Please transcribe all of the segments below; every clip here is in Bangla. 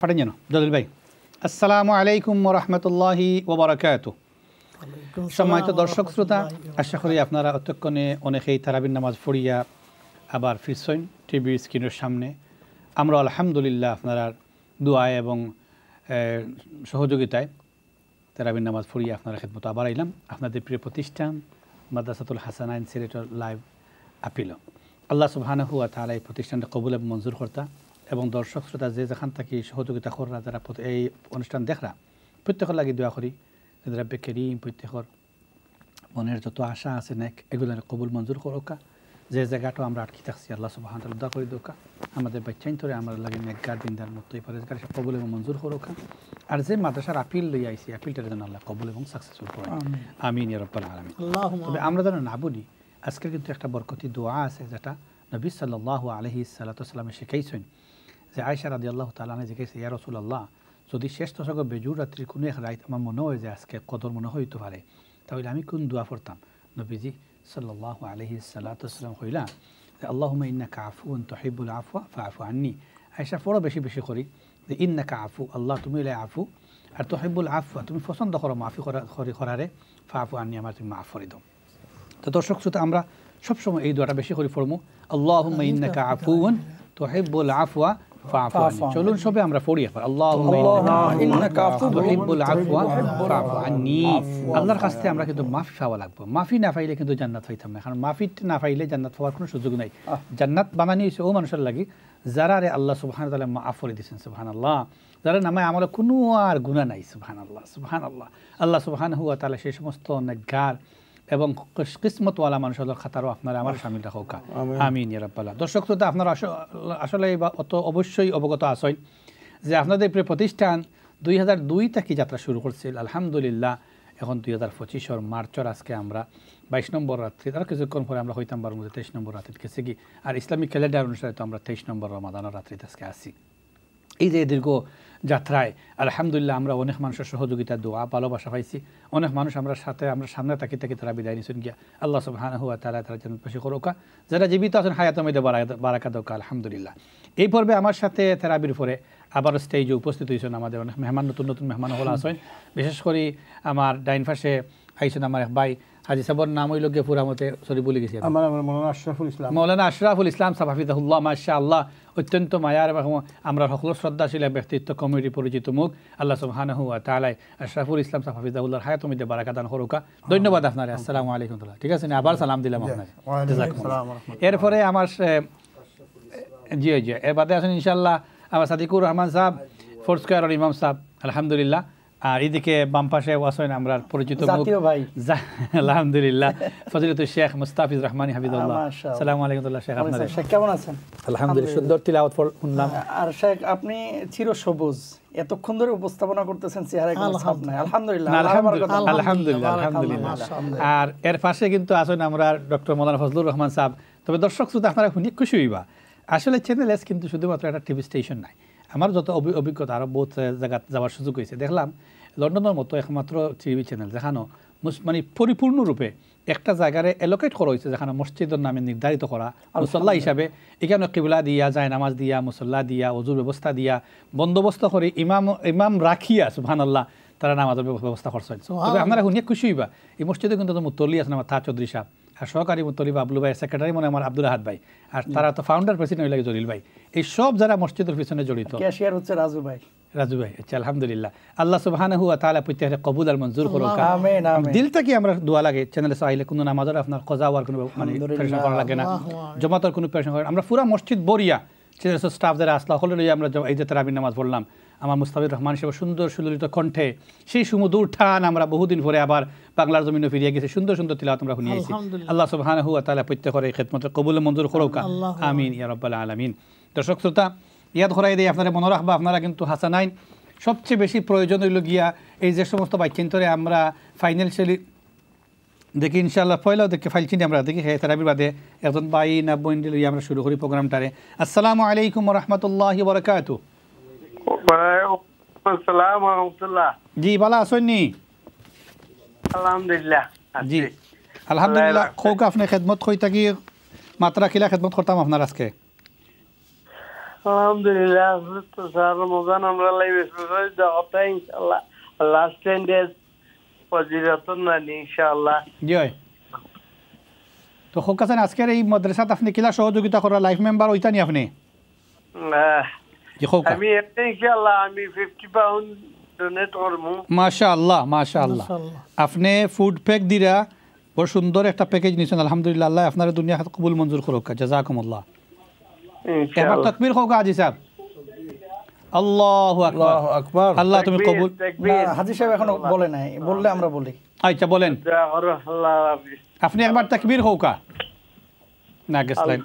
পারেন যেন জলিল ভাই। আসসালামু আলাইকুম ওয়া রাহমাতুল্লাহি ওয়া বারাকাতুহু। সম্মানিত দর্শক শ্রোতা, আশা করি আপনারা অতক্ষণে অনেকেই তারাবির নামাজ পড়িয়া আবার ফিরছেন টিভি স্ক্রিনের সামনে। আমরা আলহামদুলিল্লাহ আপনার দোয়া এবং সহযোগিতায় তারাবির নামাজ পড়িয়া আপনারা খেদমত আবার আইলাম। আপনাদের প্রিয় প্রতিষ্ঠান মাদ্রাসাতুল হাসানাইন সিলেটের লাইভ আপিল। আল্লাহ সুবহানাহু ওয়া তাআলা এই প্রতিষ্ঠানটা কবুল এবং মঞ্জুর করতা এবং দর্শক শ্রোতা যে যেখান থেকে সহযোগিতা করা যারা এই অনুষ্ঠান দেখরা প্রত্যেকের লাগে দোয়া করি রাব্বে কারীম প্রত্যেকের মনের যত আশা আছে নেক এগুলো কবুল মঞ্জুর করোকা। যে জায়গাটা আমরা আটকে থাকছি আল্লাহ সুবহানাহু ওয়া তাআলা দোয়া করি দোকা আমাদের বাচ্চাইন ধরে আমরা লাগে নেককার দিনদার মতোই পরেজগার সব কবুল এবং মঞ্জুর করোকা। আর যে মাদ্রাসার আপিল লই আইছি আপিলটার জন্য আল্লাহ কবুল এবং সাকসেসফুল করে আমিন ইয়া রাব্বাল আলামিন। তবে আমরা যেন না বলি আজকের কিন্তু একটা বরকতি দোয়া আছে যেটা নবী সাল্লাল্লাহু আলাইহি সাল্লাম শিখাইছেন। যে আয়েশা রাদিয়াল্লাহু তাআলা আনহা জিজ্ঞাসা ইয়া রাসূলুল্লাহ যদি শেষ দশকে বেজুর রাত্রির কোনো এক রাত আমার মনে হয় যে আজকে কদর মনে হইতে পারে তাহলে আমি কোন দোয়া পড়তাম? নবীজি সাল্লাল্লাহু আলাইহি সাল্লাম কইলা যে আল্লাহুম্মা ইন্নাকা আফুউন তুহিব্বুল আফওয়া ফাআফু আন্নী। আয়েশা পড়ো বেশি বেশি করি যে ইন্নাকা আফু, আল্লাহ তুমি হলে আফু আর তুহিব্বুল আফওয়া তুমি পছন্দ করো মাফি করারে ফাআফু আন্নী আমার তুমি মাফ করে দাও। তো দর্শক শ্রোতা আমরা সবসময় এই দোয়াটা বেশি করে পড়বো আল্লাহুম্মা ইন্নাকা আফুউন তুহিব্বুল আফওয়া ফাআফু আন্নী। চলুন সবে আমরা পড়ি একবার আল্লাহুম্মা ইন্নাকা আফুউন তুহিব্বুল আফওয়া ফাআফু আন্নী। আল্লাহর কাছ থেকে আমরা কিন্তু মাফি পাওয়া লাগবে। মাফি না পাইলে কিন্তু জান্নাত পাইতাম না, কারণ মাফি না পাইলে জান্নাত পাওয়ার কোনো সুযোগ নাই। জান্নাত বানানি হয়েছে ও মানুষের লাগি যারা রে আল্লাহ সুবহানাহু ওয়া তাআলা মাফ করে দিয়েছেন সুবহানাল্লাহ, যারা নামে আমলে কোনো আর গুনাহ নাই সুবহানাল্লাহ সুবহানাল্লাহ। আল্লাহ সুবহানাহু ওয়া তাআলা সেই সমস্ত নেককার এবং কিসমতওয়ালা মানুষের খাতারও আপনারা আমার সামিল রাখা আমিন ইয়া রাব্বাল আলামিন। দর্শক শ্রোতা আপনারা আসলে অত অবশ্যই অবগত আছেন যে আপনাদের প্রিয় প্রতিষ্ঠান 2002 থেকে যাত্রা শুরু করছিল। আলহামদুলিল্লাহ এখন 2025 মার্চের আজকে আমরা 22 নম্বর রাত্রি, আর কিছুক্ষণ পরে আমরা হইতাম বারোর মধ্যে 23 নম্বর রাত্রিতে গেছি কি। আর ইসলামিক ক্যালেন্ডার অনুসারে তো আমরা 23 নম্বর রমাদানের রাত্রিতে আজকে আসি। এই যে দীর্ঘ যাত্রায় আলহামদুলিল্লাহ আমরা অনেক মানুষের সহযোগিতা দোয়া ভালোবাসা পাইছি। অনেক মানুষ আমরা সামনে তাকি তারা বিদায় নিয়েছেন গিয়া। আল্লাহ সুবহানাহু ওয়া তাআলা তারা জান্নাতবাসী করুক। যারা জীবিত আছেন হায়াতের মধ্যে বারাকা দাও আলহামদুলিল্লাহ। এই পর্বে আমার সাথে তেরাবির পরে আবার স্টেজে উপস্থিত হয়েছেন আমাদের অনেক মেহমান, নতুন নতুন মেহমান হল আছেন। বিশেষ করে আমার ডাইন পাশে আইছেন আমার এক ভাই হাজি সাহেবের নাম হইল গিয়ে পুরামতে সরি বলে গেছি মৌলানা আশরাফুল ইসলাম সাহেব হাফিজাহুল্লাহ মাশাআল্লাহ। অত্যন্ত মায়ার এবং আমরা সকল শ্রদ্ধাশীল ব্যক্তিত্ব কমিটি পরিচিত মুখ। আল্লাহ সুবহানাহু ওয়া তাআলা আশরাফুল ইসলাম সাহেব হাফিজাহুল্লাহর হায়াতের মধ্যে বারাকা দান করুকা। ধন্যবাদ আপনারে। আসসালামু আলাইকুম। ঠিক আছে না, আবার সালাম দিলাম আপনাকে। এরপরে আমার জি জি এর বাদে আছেন ইনশাআল্লাহ আমার সাদিকুর রহমান সাহেব ফোর্থ স্কয়ারের ইমাম সাহেব আলহামদুলিল্লাহ। আর এদিকে বাম পাশে আছেন আমরা পরিচিত মুখ আলহামদুলিল্লাহ ফজিলতুল শেখ মুস্তাফিজ রহমানী হাফিজাহুল্লাহ। আসসালামু আলাইকুম শেখ, আপনারা শেখ কেমন আছেন? আলহামদুলিল্লাহ সুন্দর তিলাওয়াত শুনলাম। আর শেখ আপনি চিরসবুজ এতক্ষণ ধরে উপস্থাপনা করতেছেন, চেহারায় কোনো ছাপ নাই। আলহামদুলিল্লাহ আলহামদুলিল্লাহ আলহামদুলিল্লাহ। আর এর পাশে কিন্তু আছেন আমরা ডক্টর মৌলানা ফজলুর রহমান সাহেব। তবে দর্শক শ্রোতা আপনারা শুনে খুশি হইবা আসলে চ্যানেল এস কিন্তু শুধুমাত্র একটা টিভি স্টেশন নাই। আমার যত অভিজ্ঞতা আরও বহুত জায়গা যাওয়ার সুযোগ হয়েছে, দেখলাম লন্ডনের মতো একমাত্র টিভি চ্যানেল যেখানে মানে পরিপূর্ণরূপে একটা জায়গায় এলোকেট করা হয়েছে, যেখানে মসজিদের নামে নির্ধারিত করা মুসল্লা হিসাবে এখানে কিবলা দিয়া যায় নামাজ দিয়া মুসল্লা দিয়া অজুর ব্যবস্থা দিয়া বন্দোবস্ত করে ইমাম রাখিয়া সুবহানাল্লাহ তারা নামাজের ব্যবস্থা করছেন। তবে আপনারা শুনিয়ে খুশি হইবা এই মসজিদে কিন্তু মুতল্লি আছেন আমার তা চৌধুরী সাহেব, আর সহকারী মুতল্লি আবলু ভাই, সেক্রেটারি মনে আমার আব্দুল আহাদ ভাই, আর তারা তো ফাউন্ডার প্রেসিডেন্ট লাগে জলিল ভাই। এই সব যারা মসজিদের পিছনে জড়িত, ক্যাশিয়ার হচ্ছে রাজু ভাই। আচ্ছা আলহামদুলিল্লাহ। আল্লাহ সুবহানাহু ওয়া তাআলা প্রত্যেককে কবুল আর মঞ্জুর করুক আমিন আমিন। দিল থেকে আমরা দোয়া লাগে চ্যানেলে চাইলে কোনো নামাজের আপনার কজা হওয়ার কোনো মানে পেরেশান করা লাগে না, জমাতের কোনো পেরেশান করা। আমরা পুরা মসজিদ বরিয়া চ্যানেলের স্টাফ যারা আসলা হলে আমরা এই যে তারাবির নামাজ পড়লাম আমার মুস্তাফিজুর রহমান সাহেব সুন্দর সুললিত কণ্ঠে সেই সুমধুর ঠান আমরা বহুদিন পরে আবার বাংলার জমিনে ফিরিয়ে গেছে। সুন্দর সুন্দর তিলাওয়াত আমরা শুনিয়েছি। আল্লাহ সুবহানাহু ওয়া তাআলা প্রত্যেকের এই খিদমতে কবুল মঞ্জুর করুক আমিন ইয়া রাব্বাল আলামিন। দর্শক শ্রোতা ইয়াদ করাই দেই আপনারা মনে রাখবা আপনারা কিন্তু হাসানাইন সবচেয়ে বেশি প্রয়োজন হইল গিয়া এই যে সমস্ত বাচ্চান্তরে আমরা ফাইন্যান্সিয়ালি দেখি ইনশাআল্লাহ পয়লাও দেখে ফাইল চিনি আমরা দেখি তারাবির বাদে একজন ভাই না বোন দিল আমরা শুরু করি প্রোগ্রামটারে। আসসালামু আলাইকুম ওয়া রাহমাতুল্লাহি ওয়া বারাকাতুহু। আসসালামু ওয়া রাহমাতুল্লাহ। জি ভালো আছেন নি? আলহামদুলিল্লাহ। জি আলহামদুলিল্লাহ। খোক আপনি খেদমত কই থাকি মাত্রা কিলা খেদমত করতাম আপনার আজকে? আলহামদুলিল্লাহ তো স্যার রমজান আমরা লাইভ স্পেশাল দাওয়াতে ইনশাআল্লাহ লাস্ট 10 ডেজ ফজিলাতুন নানি ইনশাআল্লাহ জি হয় তো হোকাছেন আজকের এই মাদ্রাসাত আপনি কিলা সহযোগিতা করা লাইফ মেম্বার ওইতানি আপনি জি হোকা আমি ইনশাআল্লাহ আমি 50 পাউন্ড ডোনেট করব মাশাআল্লাহ মাশাআল্লাহ আপনি ফুড প্যাক দিরা বড় সুন্দর একটা প্যাকেজ নিছেন আলহামদুলিল্লাহ আল্লাহ আপনার দুনিয়া কবুল মঞ্জুর করুক জাযাকুমুল্লাহ এবার তাকবীর হোক আজি সাহেব আল্লাহু আকবার আল্লাহু আকবার আল্লাহ তুমি কবুল না হাজী সাহেব এখনো বলে নাই বললে আমরা বলি আচ্ছা বলেন আল্লাহ হাফেজ আপনি একবার তাকবীর হোকা না গেছলেন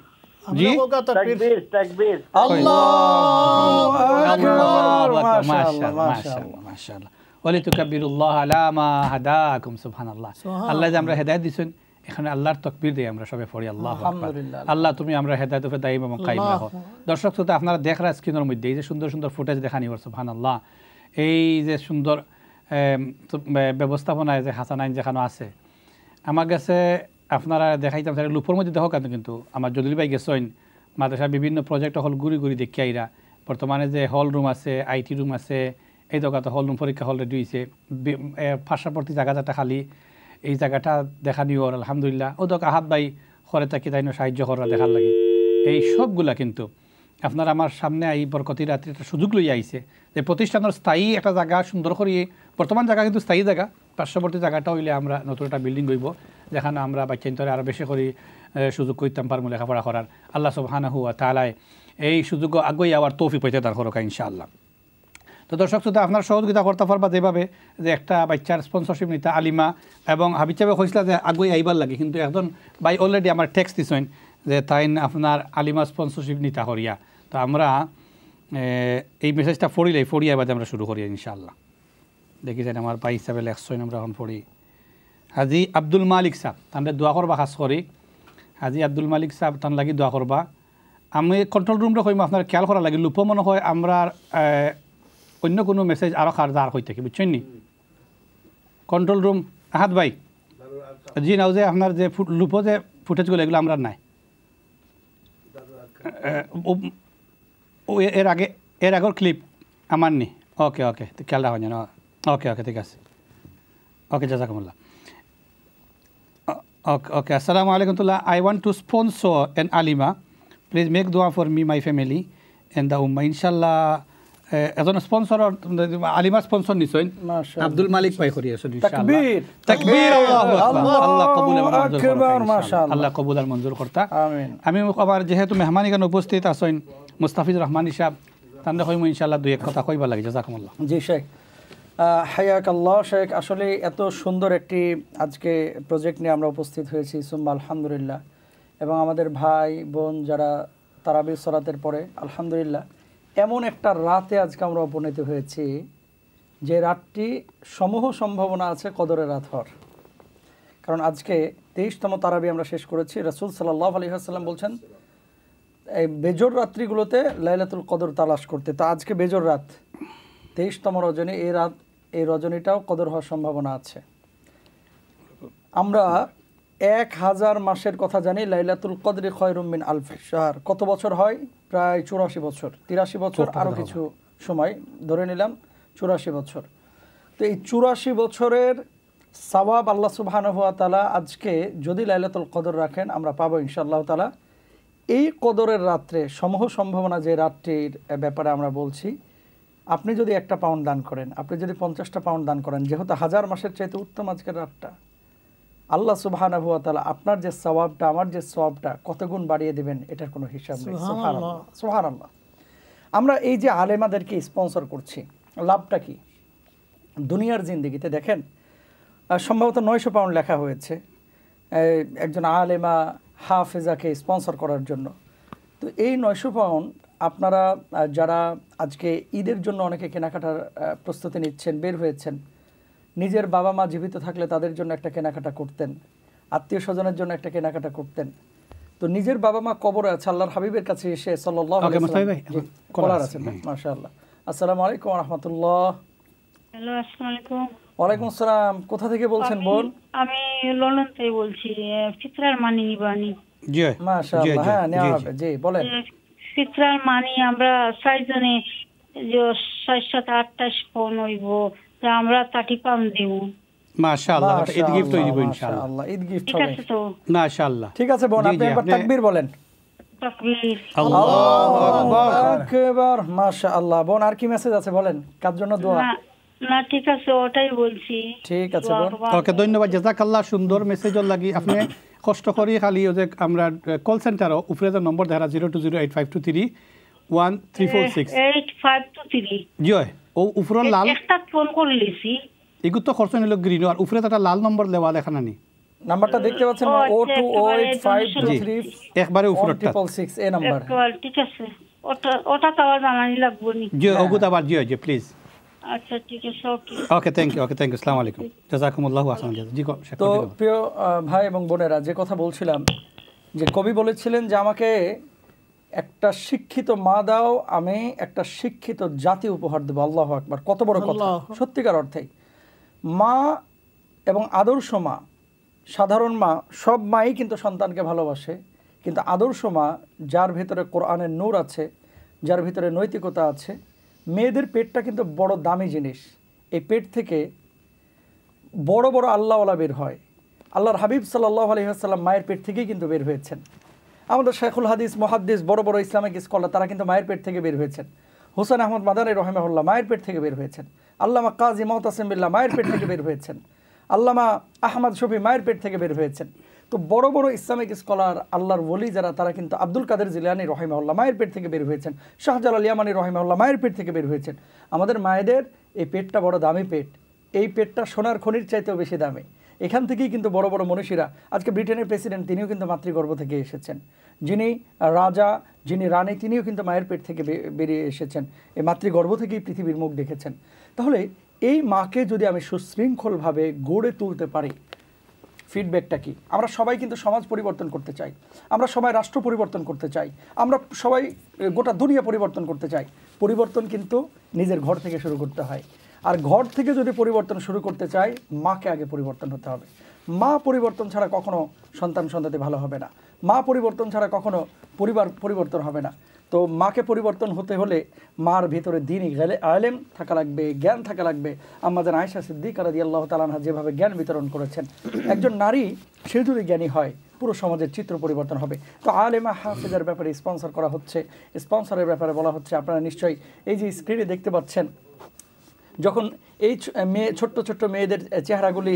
জি তাকবীর তাকবীর আল্লাহু আকবার মাশাআল্লাহ মাশাআল্লাহ মাশাআল্লাহ ওয়ালিতুকাব্বিরুল্লাহ আলা মা হাদাকুম সুবহানাল্লাহ আল্লাহ যে আমরা হেদায়েত দিছেন এখানে আল্লাহর তাকবীর দেই আমরা সবাই পড়ি আল্লাহু আকবার আলহামদুলিল্লাহ আল্লাহ তুমি আমরা হেদায়েত উপরে দায়ী এবং কায়েম রাখো দর্শক শ্রোতা আপনারা দেখরা স্ক্রিনের মধ্যে এই যে সুন্দর সুন্দর ফুটেজ দেখানি সুবহানাল্লাহ এই যে সুন্দর ব্যবস্থাপনায় যে হাসানাইন যেখানে আছে আমার কাছে আপনারা দেখাইতাম তাহলে লুপের মধ্যে দেখো কেন কিন্তু আমার জলিল ভাই গেছেন মাদ্রাসার বিভিন্ন প্রজেক্ট হল ঘুরি ঘুরি দেখি আইরা বর্তমানে যে হল রুম আছে আইটি রুম আছে এই জায়গাতে হল রুম পরীক্ষা হল রেডি হয়েছে পার্শ্ববর্তী জায়গা যেটা খালি এই জায়গাটা দেখা নিও আলহামদুলিল্লাহ ও দোক আহাত ভাই ঘরে থাকি তাই সাহায্য করা দেখার লাগে এই সবগুলা কিন্তু আপনারা আমার সামনে এই বরকতি রাত্রি একটা সুযোগ লইয়া আইছে যে প্রতিষ্ঠানের স্থায়ী একটা জায়গা সুন্দর করিয়ে বর্তমান জায়গা কিন্তু স্থায়ী জায়গা পার্শ্ববর্তী জায়গাটা হইলে আমরা নতুন একটা বিল্ডিং হইব যেখানে আমরা বাচ্চান্তরে আরও বেশি করে সুযোগ করতাম পারবো লেখাপড়া করার আল্লাহ সুবহানাহু ওয়া তাআলা এই সুযোগ আগুই আবার তৌফিক পাইতে তার করোকা ইনশাআল্লাহ তো দর্শক শ্রোতা আপনার সহযোগিতা করতে পারবা যেভাবে যে একটা বাচ্চার স্পন্সরশিপ নিতে আলিমা এবং হাবিব সাহেব হয়েছিল যে আগুই আইবার লাগে কিন্তু একজন ভাই অলরেডি আমার টেক্সট দিছেন যে তাই আপনার আলিমা স্পন্সরশিপ নিতে করিয়া তো আমরা এই মেসেজটা ফড়িয়া বাদে আমরা শুরু করি ইনশাআল্লাহ দেখিছেন আমার ভাই হিসাবে লেখছেন আমরা এখন পড়ি হাজি আব্দুল মালিক সাহেব তাহলে দোয়া করবা খাস করি হাজি আব্দুল মালিক সাহেব তার লাগি দোয়া করবা আমি কন্ট্রোল রুমটা কইম আপনার খেয়াল করা লাগে লুপ মনে হয় আমরা অন্য কোনো মেসেজ আরও খার হয়ে থাকে বুঝছেন নি কন্ট্রোল রুম আহাত ভাই জি নাও যে আপনার যে লুপো যে ফুটেজগুলো এগুলো আমরা নাই এর আগের ক্লিপ আমার নি ওকে ওকে খেয়াল রাখুন যেন ওকে ওকে ঠিক আছে ওকে জাজাকুমুল্লাহ ওকে আসসালামু আলাইকুম I want to sponsor an alima. Please make dua for me, my family, and the ummah. Inshallah, এজন স্পন্সর আলিমা স্পন্সর নিছেন আব্দুল মালিক ভাই করিয়া তাকবীর তাকবীর আল্লাহু আকবার আল্লাহ কবুল এবং মঞ্জুর করতা মাশাআল্লাহ আল্লাহ কবুল আর মঞ্জুর করতা আমিন আমি আবার যেহেতু মেহমানি গান উপস্থিত আছেন মুস্তাফিজ রহমান সাহেব তান্ডে কইমু ইনশাআল্লাহ দুই এক কথা কইবা লাগে জাযাকুমুল্লাহ জি শেখ হায়াকাল্লাহ শেখ আসলে এত সুন্দর একটি আজকে প্রজেক্ট নিয়ে আমরা উপস্থিত হয়েছি সুম্মা আলহামদুলিল্লাহ এবং আমাদের ভাই বোন যারা তারাবির সালাতের পরে আলহামদুলিল্লাহ এমন একটা রাতে আজকে আমরা উপনীত হয়েছি যে রাতটি সমূহ সম্ভাবনা আছে কদরের রাত হওয়ার কারণ আজকে 23তম তারাবি আমরা শেষ করেছি রাসূল সাল্লাল্লাহু আলাইহি ওয়াসাল্লাম বলছেন এই বেজর রাত্রিগুলোতে লাইলাতুল কদর তালাশ করতে তো আজকে বেজর রাত 23তম রজনী এই রজনীটাও কদর হওয়ার সম্ভাবনা আছে আমরা 1000 মাসের কথা জানি লাইলাতুল কদরি খায়রুম মিন আলফি শাহর কত বছর হয় প্রায় 84 বছর 83 বছর আরও কিছু সময় ধরে নিলাম 84 বছর তো এই 84 বছরের সওয়াব আল্লাহ সুবহানাহু ওয়া তাআলা আজকে যদি লাইলাতুল কদর রাখেন আমরা পাবো ইনশাআল্লাহ তাআলা এই কদরের রাত্রে সমূহ সম্ভাবনা যে রাতটির ব্যাপারে আমরা বলছি আপনি যদি 1টা পাউন্ড দান করেন আপনি যদি 50টা পাউন্ড দান করেন যেহেতু 1000 মাসের চাইতে উত্তম আজকের রাতটা আল্লাহ সুবহানাহু ওয়া তাআলা আপনার যে সওয়াবটা আমার যে সওয়াবটা কত গুণ বাড়িয়ে দিবেন এটার কোনো হিসাব নেই সুবহানাল্লাহ সুবহানাল্লাহ আমরা এই যে আলেমাদেরকে স্পন্সর করছি লাভটা কি দুনিয়ার জিন্দেগিতে দেখেন সম্ভবত 900 পাউন্ড লেখা হয়েছে একজন আলেমা হাফেজাকে স্পন্সর করার জন্য তো এই 900 পাউন্ড আপনারা যারা আজকে ঈদের জন্য অনেকে কেনাকাটার প্রস্তুতি নিচ্ছেন বের হয়েছেন নিজের বাবা মা জীবিত থাকলে তাদের জন্য একটা কেনাকাটা করতেন আত্মীয় স্বজনের জন্য একটা কেনাকাটা করতেন তো নিজের বাবা মা কবরে আছে আল্লাহর হাবিবের কাছে এসে সাল্লাল্লাহু আলাইহি ওয়াসাল্লাম কলার আছেন মাশাআল্লাহ আসসালামু আলাইকুম ওয়া রাহমাতুল্লাহ হ্যালো আসসালামু আলাইকুম ওয়ালাইকুম আসসালাম কোথা থেকে বলছেন বোন আমি লন্ডন থেকে বলছি ফিতরার মানি নিবানি জি মাশাআল্লাহ হ্যাঁ নেওয়া হবে জি বলেন ফিতরার মানি আমরা 6 জনে যে 628 ফোন হইব তা আমরা 30 পাউন্ড দিব। মাশাআল্লাহ, ঈদ গিফট হয়ে দিব ইনশাআল্লাহ। মাশাআল্লাহ, ঈদ গিফট ঠিক হবে। আছে তো? মাশাআল্লাহ। ঠিক আছে বোন, আপনি একবার তাকবীর বলেন। তাকবীর। আল্লাহু আকবার। মাশাআল্লাহ। বোন আর কি মেসেজ আছে বলেন, কার জন্য দোয়া? না ঠিক আছে, ওটাই বলছি। ঠিক আছে বোন। ওকে, ধন্যবাদ, জাযাকাল্লাহ। সুন্দর মেসেজর লাগি আপনি কষ্ট করি খালি ওই যে আমরা কল সেন্টারও উপরে যে নম্বর দেখা 020852313446 8523 জয় ও উপরের লাল একটা ফোন করে লিছি। এগুলো তো খরচ নিল গ্রিন আর উপরে একটা লাল নম্বর দেওয়া দেখা নানি নাম্বারটা দেখতে পাচ্ছেন 0208523 একবারে উপরেরটা 666 এই নাম্বার। ঠিক আছে, ওটা তো আবার জানানি লাগবে নি। জয় ওগুত আবার জয় জয় প্লিজ। আচ্ছা ঠিক আছে, ওকে ওকে, থ্যাংক ইউ। আসসালামু আলাইকুম, জাযাকুমুল্লাহু আহসান জাযা। জি তো প্রিয় ভাই এবং বোনেরা, যে কথা বলছিলাম যে কবি বলেছিলেন যে আমাকে একটা শিক্ষিত মা দাও, আমি একটা শিক্ষিত জাতি উপহার দেবো। আল্লাহু আকবার, কত বড় কথা। সত্যিকার অর্থেই মা এবং আদর্শ মা, সাধারণ মা, সব মাই কিন্তু সন্তানকে ভালোবাসে, কিন্তু আদর্শ মা যার ভিতরে কোরআনের নূর আছে, যার ভিতরে নৈতিকতা আছে। মেয়েদের পেটটা কিন্তু বড় দামি জিনিস। এই পেট থেকে বড় বড় আল্লাহওয়ালা বের হয়। আল্লাহর হাবিব সাল্লাল্লাহু আলাইহি ওয়াসাল্লাম মায়ের পেট থেকেই কিন্তু বের হয়েছেন। আমাদের শেখুল হাদিস, মুহাদ্দিস, বড় বড় ইসলামিক স্কলার তারা কিন্তু মায়ের পেট থেকে বের হয়েছেন। হোসেন আহমদ মাদানী রহিমাহুল্লাহ মায়ের পেট থেকে বের হয়েছেন। আল্লামা কাজী মুতাসিম বিল্লাহ মায়ের পেট থেকে বের হয়েছেন। আল্লামা আহমদ শফি মায়ের পেট থেকে বের হয়েছেন। তো বড় বড় ইসলামিক স্কলার, আল্লাহর ওলি যারা, তারা কিন্তু আব্দুল কাদের জিলানী রহিমাহুল্লাহ মায়ের পেট থেকে বের হয়েছেন। শাহজালাল ইয়ামানী রহিমাহুল্লাহ মায়ের পেট থেকে বের হয়েছেন। আমাদের মায়েদের এই পেটটা বড় দামি পেট। এই পেটটা সোনার খনির চাইতেও বেশি দামি। এখান থেকেই কিন্তু বড় বড় মনীষীরা, আজকে ব্রিটেনের প্রেসিডেন্ট তিনিও কিন্তু মাতৃগর্ভ থেকে এসেছেন। যিনি রাজা, যিনি রানী, তিনিও কিন্তু মায়ের পেট থেকে বেরিয়ে এসেছেন। এই মাতৃগর্ভ থেকেই পৃথিবীর মুখ দেখেছেন। তাহলে এই মাকে যদি আমি সুশৃঙ্খলভাবে গড়ে তুলতে পারি, ফিডব্যাকটা কি? আমরা সবাই কিন্তু সমাজ পরিবর্তন করতে চাই, আমরা সবাই রাষ্ট্র পরিবর্তন করতে চাই, আমরা সবাই গোটা দুনিয়া পরিবর্তন করতে চাই। পরিবর্তন কিন্তু নিজের ঘর থেকে শুরু করতে হয়। আর ঘর থেকে যদি পরিবর্তন শুরু করতে চাই, মাকে আগে পরিবর্তন হতে হবে। মা পরিবর্তন ছাড়া কখনো সন্তানতি ভালো হবে না। মা পরিবর্তন ছাড়া কখনো পরিবার পরিবর্তন হবে না। তো মাকে পরিবর্তন হতে হলে মার ভিতরে দ্বীনি আলেম থাকা লাগবে, জ্ঞান থাকা লাগবে। আম্মাজান আয়েশা সিদ্দিকা রাদিয়াল্লাহু তাআলা আনহা যেভাবে জ্ঞান বিতরণ করেছেন, একজন নারী সে যদি জ্ঞানী হয়, পুরো সমাজের চিত্র পরিবর্তন হবে। তো আলেমা হাফেজার ব্যাপারে স্পন্সর করা হচ্ছে, স্পন্সরের ব্যাপারে বলা হচ্ছে। আপনারা নিশ্চয়ই এই যে স্ক্রিনে দেখতে পাচ্ছেন, যখন এই ছোট্ট ছোট্ট মেয়েদের চেহারাগুলি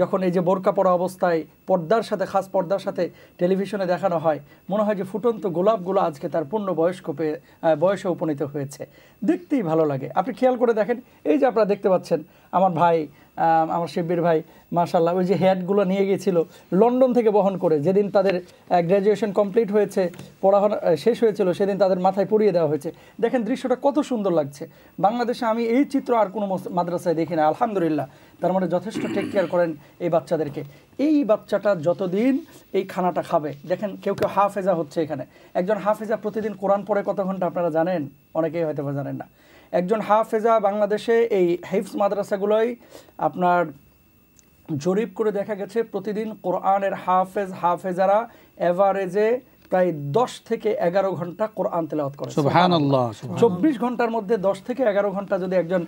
যখন এই যে বোরকা পরা অবস্থায় পর্দার সাথে, খাস পর্দার সাথে টেলিভিশনে দেখানো হয়, মনে হয় যে ফুটন্ত গোলাপগুলো আজকে তার পূর্ণ বয়সে উপনীত হয়েছে। দেখতেই ভালো লাগে। আপনি খেয়াল করে দেখেন, এই যে আপনারা দেখতে পাচ্ছেন আমার ভাই, আমার শিব্বির ভাই, মাশাআল্লাহ, ওই যে হ্যাটগুলো নিয়ে গিয়েছিল লন্ডন থেকে বহন করে। যেদিন তাদের গ্র্যাজুয়েশন কমপ্লিট হয়েছে, পড়াশোনা শেষ হয়েছিল, সেদিন তাদের মাথায় পরিয়ে দেওয়া হয়েছে। দেখেন দৃশ্যটা কত সুন্দর লাগছে। বাংলাদেশে আমি এই চিত্র আর কোনো মাদ্রাসায় দেখি না, আলহামদুলিল্লাহ। তার মানে যথেষ্ট টেক কেয়ার করেন এই বাচ্চাদেরকে। এই বাচ্চাটা যতদিন এই খানাটা খাবে, দেখেন কেউ কেউ হাফেজা হচ্ছে এখানে। একজন হাফেজা প্রতিদিন কোরআন পড়ে কত ঘন্টা আপনারা জানেন? অনেকেই হয়তো বা জানেন না। একজন হাফেজা বাংলাদেশে এই হিফজ মাদ্রাসাগুলোই আপনার জরিপ করে দেখা গেছে প্রতিদিন কোরআনের হাফেজারা এভারেজে প্রায় 10 থেকে 11 ঘন্টা কোরআন তেলাওয়াত করে। সুবহানাল্লাহ। 24 ঘন্টার মধ্যে 10 থেকে 11 ঘন্টা যদি একজন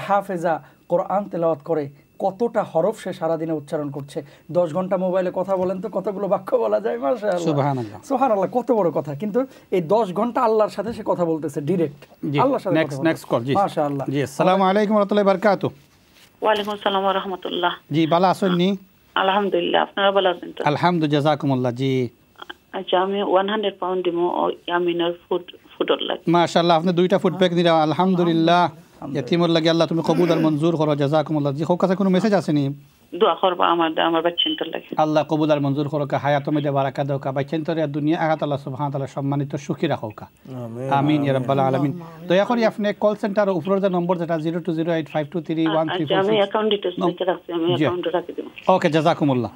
হাফেজা কোরআন তেলাওয়াত করে, কতটা হরফ সে সারাদিনে উচ্চারণ করছে। 10 ঘন্টা মোবাইলে কথা বলেন তো কতগুলো বাক্য বলা যায়? মাশাআল্লাহ, সুবহানাল্লাহ, সুবহানাল্লাহ, কত বড় কথা। কিন্তু এই 10 ঘন্টা আল্লাহর সাথে সে কথা বলতেছে ডিরেক্ট, আল্লাহর সাথে। Next call. জি মাশাআল্লাহ। জি, আসসালামু আলাইকুম ওয়া রাহমাতুল্লাহি ওয়া বারাকাতুহু। ওয়া আলাইকুম আসসালাম ওয়া রাহমাতুল্লাহ। জি, ভালো আছেন নি? আলহামদুলিল্লাহ, আপনারা ভালো আছেন তো? আলহামদুলিল্লাহ, জাযাকুমুল্লাহ। জি আচ্ছা, আমি 100 পাউন্ড দিমু ইয়ামিনের ফুডর লাগে। মাশাআল্লাহ, আপনি দুইটা ফুড প্যাক দিরা, আলহামদুলিল্লাহ। ইয়াতিমুর লাগি আল্লাহ তুমি কবুল আর মঞ্জুর করো, জাযাকুমুল্লাহ। জি, কাছে কোনো মেসেজ আছে নি? দোয়া করবা আমার বাচ্চাদের লাগে। আল্লাহ কবুল আর মঞ্জুর করো, হায়াত মে বারাকা দাও, বাচ্চাদের দুনিয়া আগাত আল্লাহ সুবহানাহু ওয়া তাআলা সম্মানিত সুখী রাখো। আমিন ইয়া রাব্বাল আলামিন। দয়া করে আপনি কল সেন্টার উপরের যে নম্বর যেটা 0208523134। আচ্ছা, আমি অ্যাকাউন্ট ডিটেইলস লিখে রাখছি, আমি অ্যাকাউন্টে রাখি দেব। ওকে, জাযাকুমুল্লাহ।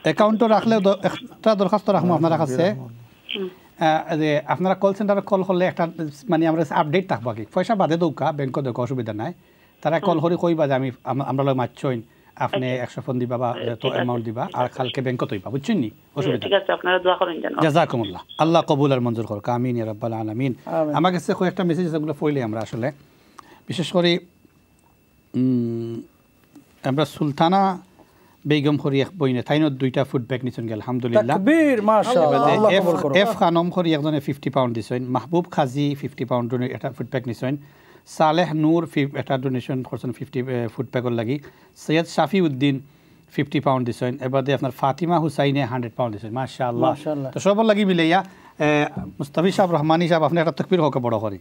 অ্যাকাউন্টে রাখলে একটা দরখাস্ত রাখবো আপনার কাছে যে আপনারা কল সেন্টারে কল করলে একটা মানে আমরা আপডেট থাকবো কি পয়সা বাদে দৌকা ব্যাংক দৌকা অসুবিধা নাই। তারা কল করে কইবা যে আমরা মারছইন আপনি 100 ফোন দিবা বা তো অ্যামাউন্ট দিবা আর কালকে ব্যাংক তৈবা বুঝছেন নি অসুবিধা ঠিক আছে আপনারা দোয়া করেন জানো জাযাকুমুল্লাহ আল্লাহ কবুল আর মঞ্জুর করুক আমিন ইয়া রাব্বাল আলামিন আমার কাছে কয়েকটা মেসেজ যেগুলো পড়লে আমরা আসলে বিশেষ করে আমরা সুলতানা বেগম খরি এক বইনে তাইনত 2টা ফুড ব্যাগ নিছেন গেল আলহামদুলিল্লাহ তাকবীর মাশাআল্লাহ আল্লাহ কবুল করুক এফ খানম খরি একজনে 50 পাউন্ড দিছেন মাহবুব খাজি 50 পাউন্ড এটা ফুড ব্যাগ নিছেন সালেহ নূর এটা ডোনেশন করছেন 50 ফুড ব্যাগর লাগি সৈয়দ শাফি উদ্দিন 50 পাউন্ড দিছেন এবারে আপনার ফাতিমা হুসাইনে 100 পাউন্ড দিছেন মাশাআল্লাহ তো সবার লাগি মিলাইয়া মুস্তাফি সাহেব রহমানি সাহেব আপনি একটা তাকবীর হোক বড় করি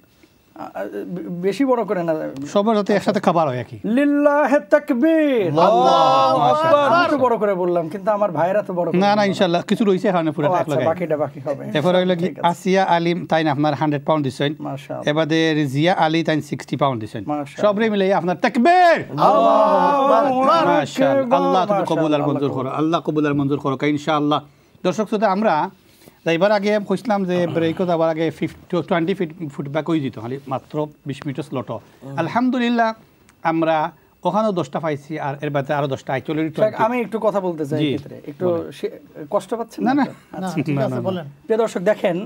বেশি বড় করে না সবার সাথে একসাথে খাবার হয় কি লিল্লাহি তাকবীর আল্লাহু আকবার একটু বড় করে বললাম কিন্তু আমার ভাইরা তো বড় না না ইনশাআল্লাহ কিছু রইছে এখানে পুরোটা এক লাগাই বাকিটা বাকি হবে এরপর হইল কি আসিয়া আলিম তাইন আপনার 100 পাউন্ড দিছেন মাশাআল্লাহ এবারে রিজিয়া আলী তাইন 60 পাউন্ড দিছেন সবরে মিলাই আপনার তাকবীর আল্লাহু আকবার মাশাআল্লাহ আল্লাহ তুমি কবুল আর মঞ্জুর করো আল্লাহ কবুল আর মঞ্জুর করো ইনশাআল্লাহ দর্শক শ্রোতা আমরা যাইবার আগে কইছিলাম যে ব্রেকও যাবার আগে 20 ফুট ব্যাক হয়ে যেত খালি মাত্র 20 মিনিট স্লট আলহামদুলিল্লাহ আমরা ওখানেও 10টা পাইছি আর এর বাদে আরো 10টা অ্যাকচুয়ালি আমি একটু কথা বলতে চাই ক্ষেত্রে একটু কষ্ট পাচ্ছেন না না ঠিক আছে বলেন প্রিয় দর্শক দেখেন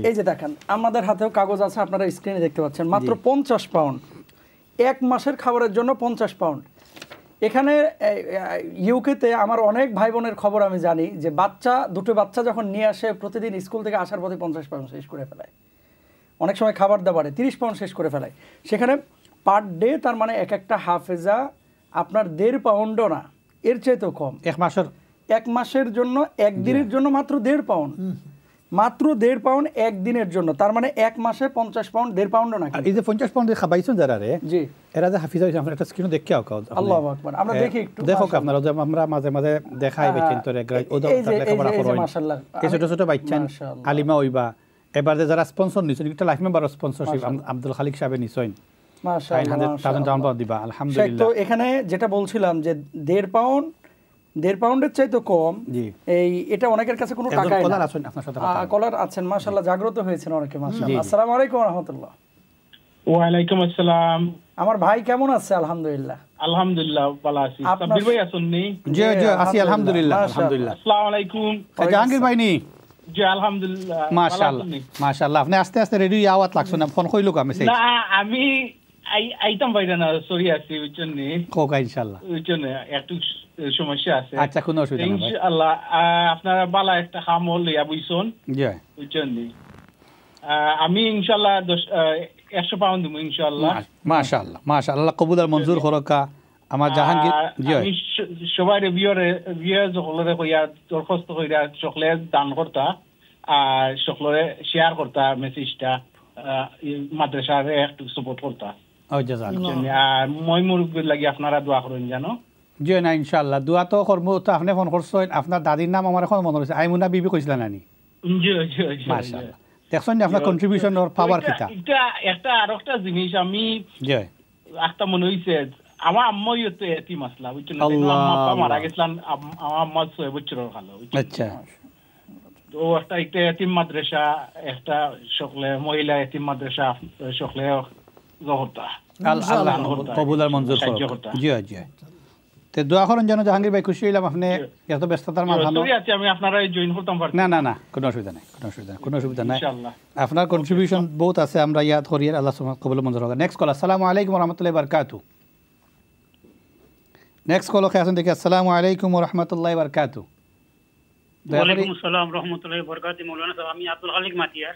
এই যে দেখেন আমাদের হাতেও কাগজ আছে আপনারা স্ক্রিনে দেখতে পাচ্ছেন মাত্র 50 পাউন্ড এক মাসের খাবারের জন্য 50 পাউন্ড এখানে ইউকেতে আমার অনেক ভাই বোনের খবর আমি জানি যে দুটো বাচ্চা যখন নিয়ে আসে প্রতিদিন স্কুল থেকে আসার পথে 50 পাউন্ড শেষ করে ফেলায় অনেক সময় খাবার দাবারে 30 পাউন্ড শেষ করে ফেলায় সেখানে পার ডে তার মানে এক একটা হাফেজা আপনার 1.5 পাউন্ডও না এর চাইতেও কম এক মাসের জন্য একদিনের জন্য মাত্র 1.5 পাউন্ড মাত্র 1.5 পাউন্ড একদিনের জন্য তার মানে এক মাসে 50 পাউন্ড 1.5 পাউন্ডও না এই যে 50 পাউন্ড খাবাইছেন যারা রে জি এরা যে হাফিজা হইছে আমরা একটা স্ক্রিনে দেখি আও আল্লাহু আকবার আমরা দেখি একটু দেখো আপনারা যে আমরা মাঝে মাঝে দেখাই বেচেন তো রেগ্রাই ওদা তাহলে খবর করো মাশাআল্লাহ এই ছোট ছোট বাচ্চান আলিমা হইবা এবার যে যারা স্পন্সর নিছেন একটা লাইফ মেম্বার স্পন্সরশিপ আব্দুল খালিক সাহেব নিছেন মাশাআল্লাহ দিবা আলহামদুলিল্লাহ তো এখানে যেটা বলছিলাম যে 1.5 পাউন্ড 1.5 পাউন্ডের চাইতে কম এই এটা অনেকের কাছে কোনো টাকাই না কলার আছেন আপনার সাথে কথা কলার আছেন মাশাআল্লাহ জাগ্রত হয়েছেন অনেকে মাশাআল্লাহ আসসালামু আলাইকুম ওয়া রাহমাতুল্লাহ ওয়া আলাইকুম আসসালাম আমার ভাই কেমন আছে আলহামদুলিল্লাহ আলহামদুলিল্লাহ ভালো আছি সাব্বির ভাই আছেন নি জি জি আছি আলহামদুলিল্লাহ আলহামদুলিল্লাহ আসসালামু আলাইকুম জাহাঙ্গীর ভাই নি জি আলহামদুলিল্লাহ মাশাআল্লাহ মাশাআল্লাহ আপনি আস্তে আস্তে রেডি আওয়াজ লাগছে না ফোন কইলো আমি না আমি আইতাম বাইরে না সরি আছি বুঝছেন নি কোকা ইনশাআল্লাহ বুঝছেন একটু সমস্যা আছে আচ্ছা কোনো অসুবিধা নাই ইনশাআল্লাহ আপনারা ভালো একটা কাম হইয়া বুঝছেন জি বুঝছেন নি আমি ইনশাআল্লাহ 100 পাউন্ড দিব ইনশাআল্লাহ মাশাআল্লাহ মাশাআল্লাহ কবুল আর মঞ্জুর করকা আমার জাহাঙ্গীর জি আমি সবাই রিভিউয়ার সকলরে কইয়া দরখাস্ত কইরা সকলে দান করতা আর সকলে শেয়ার করতা মেসেজটা মাদ্রাসার একটু সাপোর্ট করতা ও জাযাকাল্লাহ আর মই মুরব্বির লাগি আপনারা দোয়া করেন জানো জি না ইনশাআল্লাহ দোয়া তো করব তো আপনি ফোন করছেন আপনার দাদির নাম আমার এখন মনে হচ্ছে আইমুনা বিবি কইছিলা নানি জি জি মাশাআল্লাহ দেখছেন আপনার কন্ট্রিবিউশন আর পাওয়ার কিটা এটা আরেকটা জিনিস আমি জি একটা মনে হইছে আমার আম্মা ইতে এতি মাসলা বুঝছেন আমার আম্মা মারা গেছিলেন আমার আম্মা 6 বছরের হলো আচ্ছা তো একটা এতিম মাদ্রাসা একটা সকলে মহিলা এতিম মাদ্রাসা সকলে জহরতা আল্লাহ কবুল আর মঞ্জুর করুন জি জি তে দোয়া করেন যেন জাহাঙ্গীর ভাই খুশি হইলাম আপনি এত ব্যস্ততার মাঝে আমি আপনারা জয়েন করতাম পারি না না না কোনো অসুবিধা নাই কোনো অসুবিধা নাই ইনশাআল্লাহ আপনার কন্ট্রিবিউশন বহুত আছে আমরা ইয়াদ করি আল্লাহ সুবহানাহু কবুল মঞ্জুর হোক নেক্সট কল আসসালামু আলাইকুম ওয়া রাহমাতুল্লাহি ওয়া বারাকাতুহু নেক্সট কল কে আছেন দেখি আসসালামু আলাইকুম ওয়া রাহমাতুল্লাহি ওয়া বারাকাতুহু ওয়া আলাইকুম আসসালাম ওয়া রাহমাতুল্লাহি ওয়া বারাকাতুহু মাওলানা সাহেব আমি আব্দুল খালিক মাতিয়ার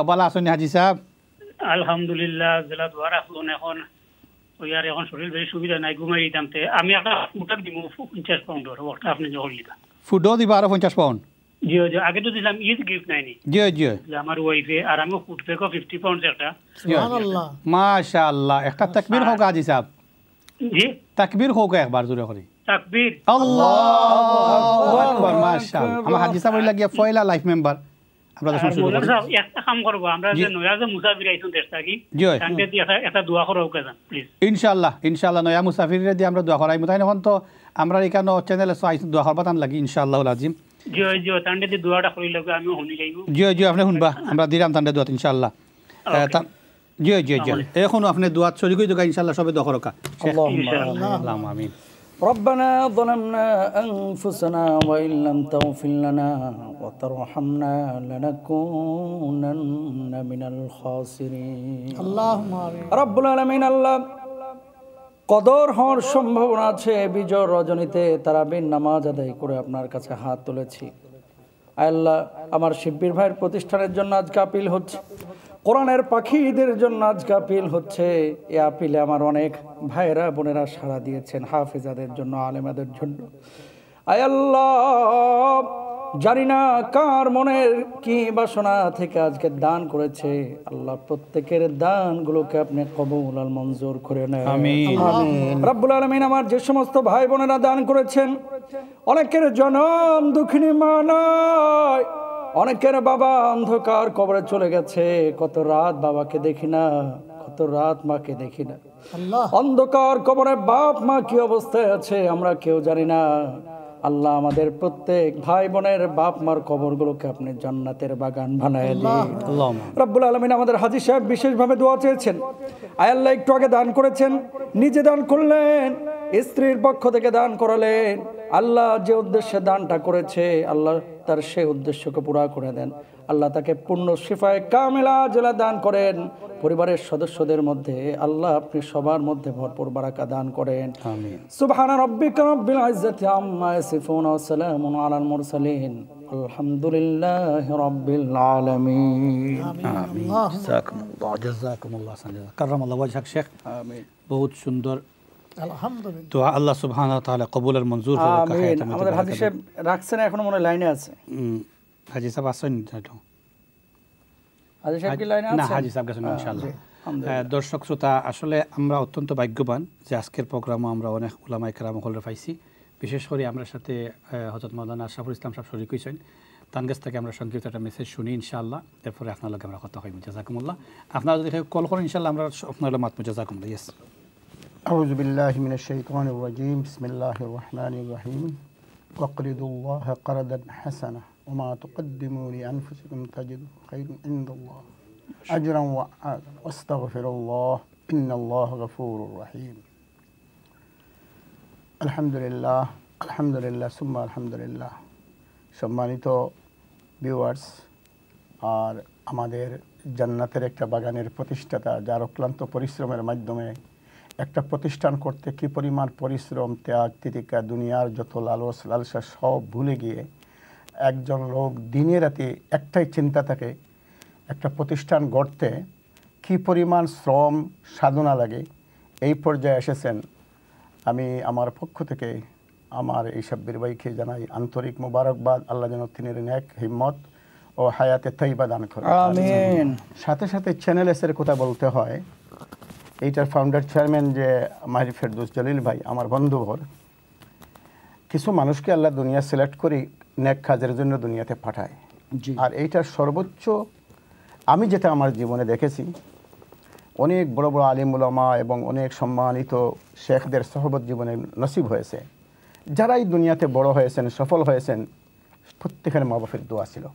ভালো আছেন হাজী সাহেব আলহামদুলিল্লাহ জেলা দোয়ার আসলুন এখন ওয়ার এখন শরীর বেশি সুবিধা নাই ঘুমাই দিতামতে আমি একটা ফুটাক দিমু 50 পাউন্ডের ওটা আপনি যখন লিখা ফুডো দিবা আর 50 পাউন্ড জি জি আগে তো দিলাম ঈদ গিফট নাইনি জি জি আমার ওয়াইফে আর আমি ফুড পেকো 50 পাউন্ড একটা সুবহানাল্লাহ মাশাআল্লাহ একটা তাকবীর হোক হাজী সাহেব জি তাকবীর হোক একবার জোরে করে তাকবীর আল্লাহু আকবার মাশাআল্লাহ আমার হাজী সাহেব লাগিয়া পয়লা লাইফ মেম্বার আমরা তো শুরু করব একটা কাম করব আমরা যে নয়া যে মুসাফির আইছুন দেশটা কি তাকে দিয়ে একটা দোয়া করো কাজান প্লিজ ইনশাআল্লাহ নয়া মুসাফিরে দিয়ে আমরা দোয়া করাই তাই এখন তো আমরা এখানে চ্যানেলে আইছুন দোয়া করবা তান লাগি ইনশাআল্লাহুল আজিম জি জি তান্ডে দিয়ে দোয়াটা করি লাগবে আমি শুনি যাইবো জি আপনি শুনবা আমরা দিলাম তান্ডে দোয়া ইনশাআল্লাহ জি এখন আপনি দোয়া চলি কই দোয়া ইনশাআল্লাহ সবে দোয়া করকা আল্লাহুম্মা আল্লাহুম্মা আমিন ربنا ظلمنا أنفسنا وإن لم تغفر لنا وترحمنا لنكونن من الخاسرين اللهم آمين رب العالمين الله কদর হওয়ার সম্ভাবনা আছে বিজয় রজনীতে তারাবির নামাজ আদায় করে আপনার কাছে হাত তুলেছি আল্লাহ আমার শিব্বির ভাইয়ের প্রতিষ্ঠানের জন্য আজকে আপিল হচ্ছে কোরআনের পাখিদের জন্য আজকে আপিল হচ্ছে এই আপিলে আমার অনেক ভাইয়েরা বোনেরা সাড়া দিয়েছেন হাফেজাদের জন্য আলেমাদের জন্য আয় আল্লাহ জানি না কার মনের কি বাসনা থেকে আজকে দান করেছে আল্লাহ প্রত্যেকের দানগুলোকে আপনি কবুল আর মঞ্জুর করে নেন আমিন আমিন রব্বুল আলামিন আমার যে সমস্ত ভাই বোনেরা দান করেছেন অনেকের জনম দুঃখিনী মা নয় অনেকের বাবা অন্ধকার কবরে চলে গেছে কত রাত বাবাকে দেখি না কত রাত মাকে দেখি না অন্ধকার কবরে বাপ মা কি অবস্থায় আছে আমরা কেউ জানি না আল্লাহ আমাদের প্রত্যেক ভাই বোনের বাপ মার কবরগুলোকে আপনি জান্নাতের বাগান বানায় দিন রব্বুল আলামিন আমাদের হাজী সাহেব বিশেষভাবে দোয়া চেয়েছেন আয় আল্লাহ একটু আগে দান করেছেন নিজে দান করলেন স্ত্রীর পক্ষ থেকে দান করালেন আল্লাহ যে উদ্দেশ্যে দানটা করেছে আল্লাহ তার সেই উদ্দেশ্যকে পুরা করে দেন আল্লাহ তাকে পূর্ণ শিফায়ে কামিলা আজলা দান করেন পরিবারের সদস্যদের মধ্যে আল্লাহ আপনি সবার মধ্যে ভরপুর বারাকা দান করেন আমিন সুবহানা রাব্বিকা রাব্বিল ইজ্জাতি আম্মা ইয়াসিফুন ওয়া সালামুন আলাল মুরসালিন আলহামদুলিল্লাহি রাব্বিল আলামিন আমিন জাযাকুমুল্লাহ খাইরান কাররামাল্লাহু ওয়াজহাক শেখ আমিন বহুত সুন্দর আলহামদুলিল্লাহ তো আল্লাহ সুবহানাহু ওয়া তাআলা কবুল আর মঞ্জুর হোক আমিন আমাদের হাজী সাহেব রাখছেন এখনো মনে লাইনে আছে হাজী সাহেব আসেন হাজী সাহেব কি লাইনে আছে না হাজী সাহেব গেছেন ইনশাআল্লাহ দর্শক শ্রোতা আসলে আমরা অত্যন্ত ভাগ্যবান যে আজকের প্রোগ্রামে আমরা অনেক উলামায়ে কেরাম হলরে পাইছি বিশেষ করে আমরা সাথে হযরত মাওলানা আশরাফুল ইসলাম সাহেব শরীক হইছেন তার কাছ থেকে আমরা সংক্ষিপ্ত একটা মেসেজ শুনি ইনশাআল্লাহ তারপরে আপনার লগে আমরা কথা হইব জাযাকুমুল্লাহ আপনারা যদি কল করেন ইনশাআল্লাহ আমরা আপনার মাতমু জাযাকুমুল্লাহ ইয়েস আউযু বিল্লাহি মিনাশ শাইতানির রাজীম বিসমিল্লাহির রহমানির রহিম ওয়াকরিদুল্লাহ কারদান হাসানা ওয়া মা তুকদ্দিমু লিআনফুসিকুম তাজিদু খায়রান ইনদাল্লাহ আজরান ওয়া আস্তাগফিরুল্লাহ ইন্নাল্লাহা গফুরুর রহিম আলহামদুলিল্লাহ আলহামদুলিল্লাহ সুম্মা আলহামদুলিল্লাহ সম্মানিত ভিউয়ার্স আর আমাদের জান্নাতের একটা বাগানের প্রতিষ্ঠাতা যার অক্লান্ত পরিশ্রমের মাধ্যমে একটা প্রতিষ্ঠান করতে কী পরিমাণ পরিশ্রম ত্যাগ তিতিকা দুনিয়ার যত লালস লালসা সব ভুলে গিয়ে একজন লোক দিনে রাতে একটাই চিন্তা থাকে একটা প্রতিষ্ঠান গড়তে কী পরিমাণ শ্রম সাধনা লাগে এই পর্যায়ে এসেছেন আমি আমার পক্ষ থেকে আমার এই সাব্বির ভাইকে জানাই আন্তরিক মোবারকবাদ আল্লাহ যেন তিনের নেক হিম্মত ও হায়াতে তাইবা দান করেন আমিন সাথে সাথে চ্যানেল এসের কথা বলতে হয় এইটার ফাউন্ডার চেয়ারম্যান যে মাহির ফেরদৌস জলিল ভাই আমার বন্ধুবর কিছু মানুষকে আল্লাহ দুনিয়া সিলেক্ট করি নেক কাজের জন্য দুনিয়াতে পাঠায় আর এইটার সর্বোচ্চ আমি যেটা আমার জীবনে দেখেছি অনেক বড় বড় আলিম উলামা এবং অনেক সম্মানিত শেখদের সহবত জীবনে নসিব হয়েছে যারা এই দুনিয়াতে বড় হয়েছেন সফল হয়েছেন প্রত্যেকের মা বাপের দোয়া ছিল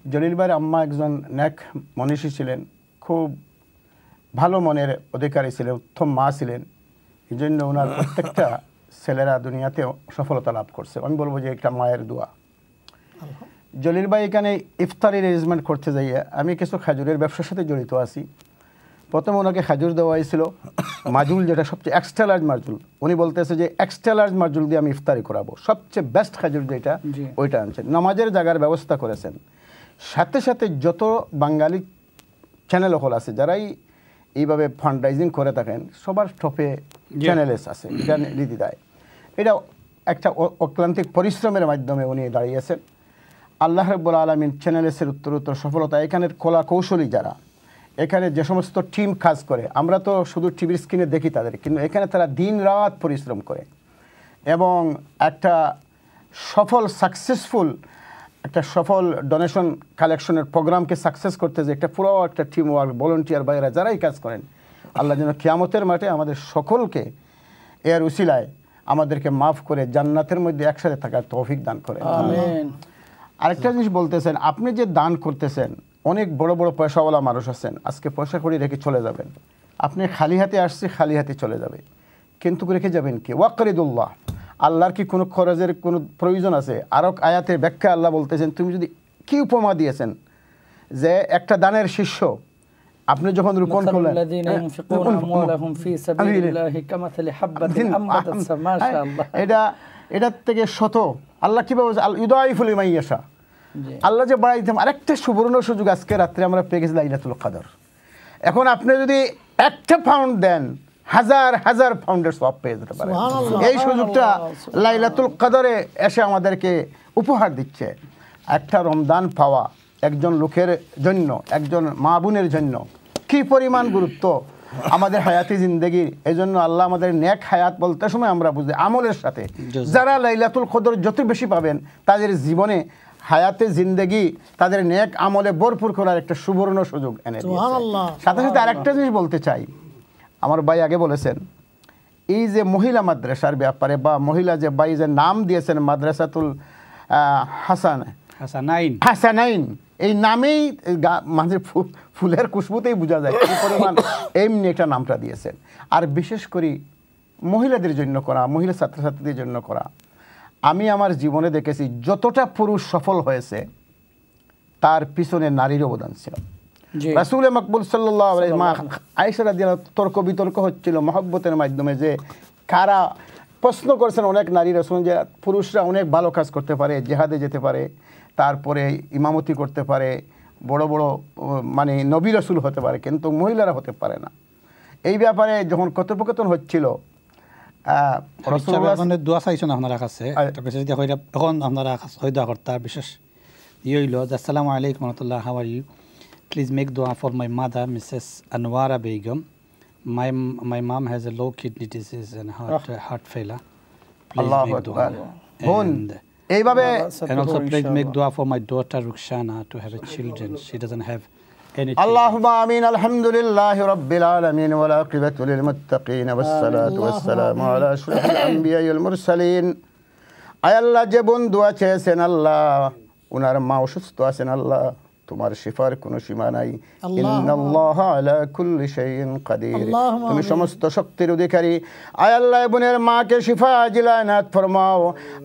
জলিল ভাইয়ের আম্মা একজন নেক মনীষী ছিলেন খুব ভালো মনের অধিকারী ছিলেন উত্তম মা ছিলেন এই জন্য ওনার প্রত্যেকটা ছেলেরা দুনিয়াতে সফলতা লাভ করছে আমি বলবো যে একটা মায়ের দোয়া জলিল ভাই এখানে ইফতারি অ্যারেঞ্জমেন্ট করতে যাইয়ে আমি কিছু খাজুরের ব্যবসার সাথে জড়িত আছি প্রথমে ওনাকে খাজুর দেওয়া হয়েছিল মাজুল যেটা সবচেয়ে এক্সট্রা লার্জ মাজুল উনি বলতেছে যে এক্সট্রা লার্জ মাজুল দিয়ে আমি ইফতারি করাবো সবচেয়ে বেস্ট খাজুর যেটা ওইটা আনছেন নামাজের জায়গার ব্যবস্থা করেছেন সাথে সাথে যত বাঙালি চ্যানেল হল আছে যারাই এইভাবে ফান্ডরাইজিং করে থাকেন সবার টপে চ্যানেলস আছে এটা রীতি দেয় এটা একটা অক্লান্তিক পরিশ্রমের মাধ্যমে উনি দাঁড়িয়েছেন আল্লাহ রাব্বুল আলামিন চ্যানেলসের উত্তরোত্তর সফলতা এখানের কলা কৌশলী যারা এখানে যে সমস্ত টিম কাজ করে আমরা তো শুধু টিভির স্ক্রিনে দেখি তাদের কিন্তু এখানে তারা দিন রাত পরিশ্রম করে এবং একটা সাকসেসফুল একটা সফল ডোনেশন কালেকশনের প্রোগ্রামকে সাকসেস করতে যে একটা পুরো একটা টিম ওয়ার্ক ভলান্টিয়ার বাইরা যারাই কাজ করেন আল্লাহ যেন কিয়ামতের মাঠে আমাদের সকলকে এর উসিলায় আমাদেরকে মাফ করে জান্নাতের মধ্যে একসাথে থাকার তৌফিক দান করেন আমিন আরেকটা জিনিস বলতেছেন আপনি যে দান করতেছেন অনেক বড় বড় পয়সাওয়ালা মানুষ আছেন আজকে পয়সা করি রেখে চলে যাবেন আপনি খালি হাতে আসছে খালি হাতে চলে যাবে কিন্তু রেখে যাবেন কি? ওয়াকরিদুল্লাহ, আল্লাহর কি কোনো খরচের কোনো প্রয়োজন আছে? আরও আয়াতের ব্যাখ্যা আল্লাহ বলতেছেন, তুমি যদি কি উপমা দিয়েছেন যে একটা দানের শীর্ষ আপনি যখন রোপণ করলেন, এটার থেকে শত আল্লাহ কিভাবে ইউদাইফুল লিমান ইয়াশা, আল্লাহ যে বাড়াই দিতাম। আরেকটা সুবর্ণ সুযোগ আজকে রাত্রে আমরা পেয়ে গেছি, লাইলাতুল কদর। এখন আপনি যদি একটা পাউন্ড দেন, হাজার হাজার পাউন্ডের সওয়াব পেয়ে যেতে পারেন। এই সুযোগটা লাইলাতুল কদরে এসে আমাদেরকে উপহার দিচ্ছে। একটা রমজান পাওয়া একজন লোকের জন্য, একজন মা বোনের জন্য কি পরিমাণ গুরুত্ব আমাদের হায়াতি জিন্দেগির। এই জন্য আল্লাহ আমাদের নেক হায়াত বলতে সময় আমরা বুঝি আমলের সাথে। যারা লাইলাতুল কদর যত বেশি পাবেন, তাদের জীবনে হায়াতে জিন্দেগি তাদের নেক আমলে ভরপুর করার একটা সুবর্ণ সুযোগ এনে দিয়েছে। সাথে সাথে আরেকটা জিনিস বলতে চাই, আমার ভাই আগে বলেছেন এই যে মহিলা মাদ্রাসার ব্যাপারে, বা মহিলা যে ভাই যে নাম দিয়েছেন মাদ্রাসাতুল হাসানাইন, এই নামেই মানে ফুলের খুশবুতেই বোঝা যায় কি পরিমাণ এমনি একটা নামটা দিয়েছেন। আর বিশেষ করে মহিলাদের জন্য করা, মহিলা ছাত্রছাত্রীদের জন্য করা। আমি আমার জীবনে দেখেছি যতটা পুরুষ সফল হয়েছে তার পিছনে নারীর অবদান ছিল। রাসূল মকবুল সাল্লাল্লাহু আলাইহি ওয়াসাল্লাম আয়েশা রাদিয়াল্লাহু তর্ক বিতর্ক হচ্ছিল মহব্বতের মাধ্যমে, যে কারা প্রশ্ন করেছেন অনেক নারী রাসূল যে পুরুষরা অনেক ভালো কাজ করতে পারে, জিহাদে যেতে পারে, তারপরে ইমামতি করতে পারে, বড় বড় মানে নবী রাসূল হতে পারে, কিন্তু মহিলারা হতে পারে না। এই ব্যাপারে যখন কথোপকথন হচ্ছিল, রাসূলুল্লাহ দোয়া চাইছেন আপনারা কাছে, এখন আপনারা দোয়া করতে বিশেষ হইল যে আসসালামু আলাইকুম ওয়া রাহমাতুল্লাহ, how are you, please make দোয়া for my mother Mrs Anowara Begum, my mom has a low kidney disease and heart failure, please make dua. And এইভাবে and also please make dua for my daughter Rukhsana to have a children, she doesn't have any children. Allahumma amin. Alhamdulillahi rabbil alamin wal aqibatu lil muttaqin was salatu was salamu ala ashrafil anbiya wal mursalin. ay Allah je বোন দোয়া চেয়েছেন, আল্লাহ ওনার মা অসুস্থ আছেন, আল্লাহ তোমার শিফার কোনো সীমা নাই। ইন্নাল্লাহা আলা কুল্লি শাইইন কাদির, তুমি সমস্ত শক্তির অধিকারী। আয় আল্লাহ বোনের মাকে শিফা আজিলা এনায়েত ফরমাও।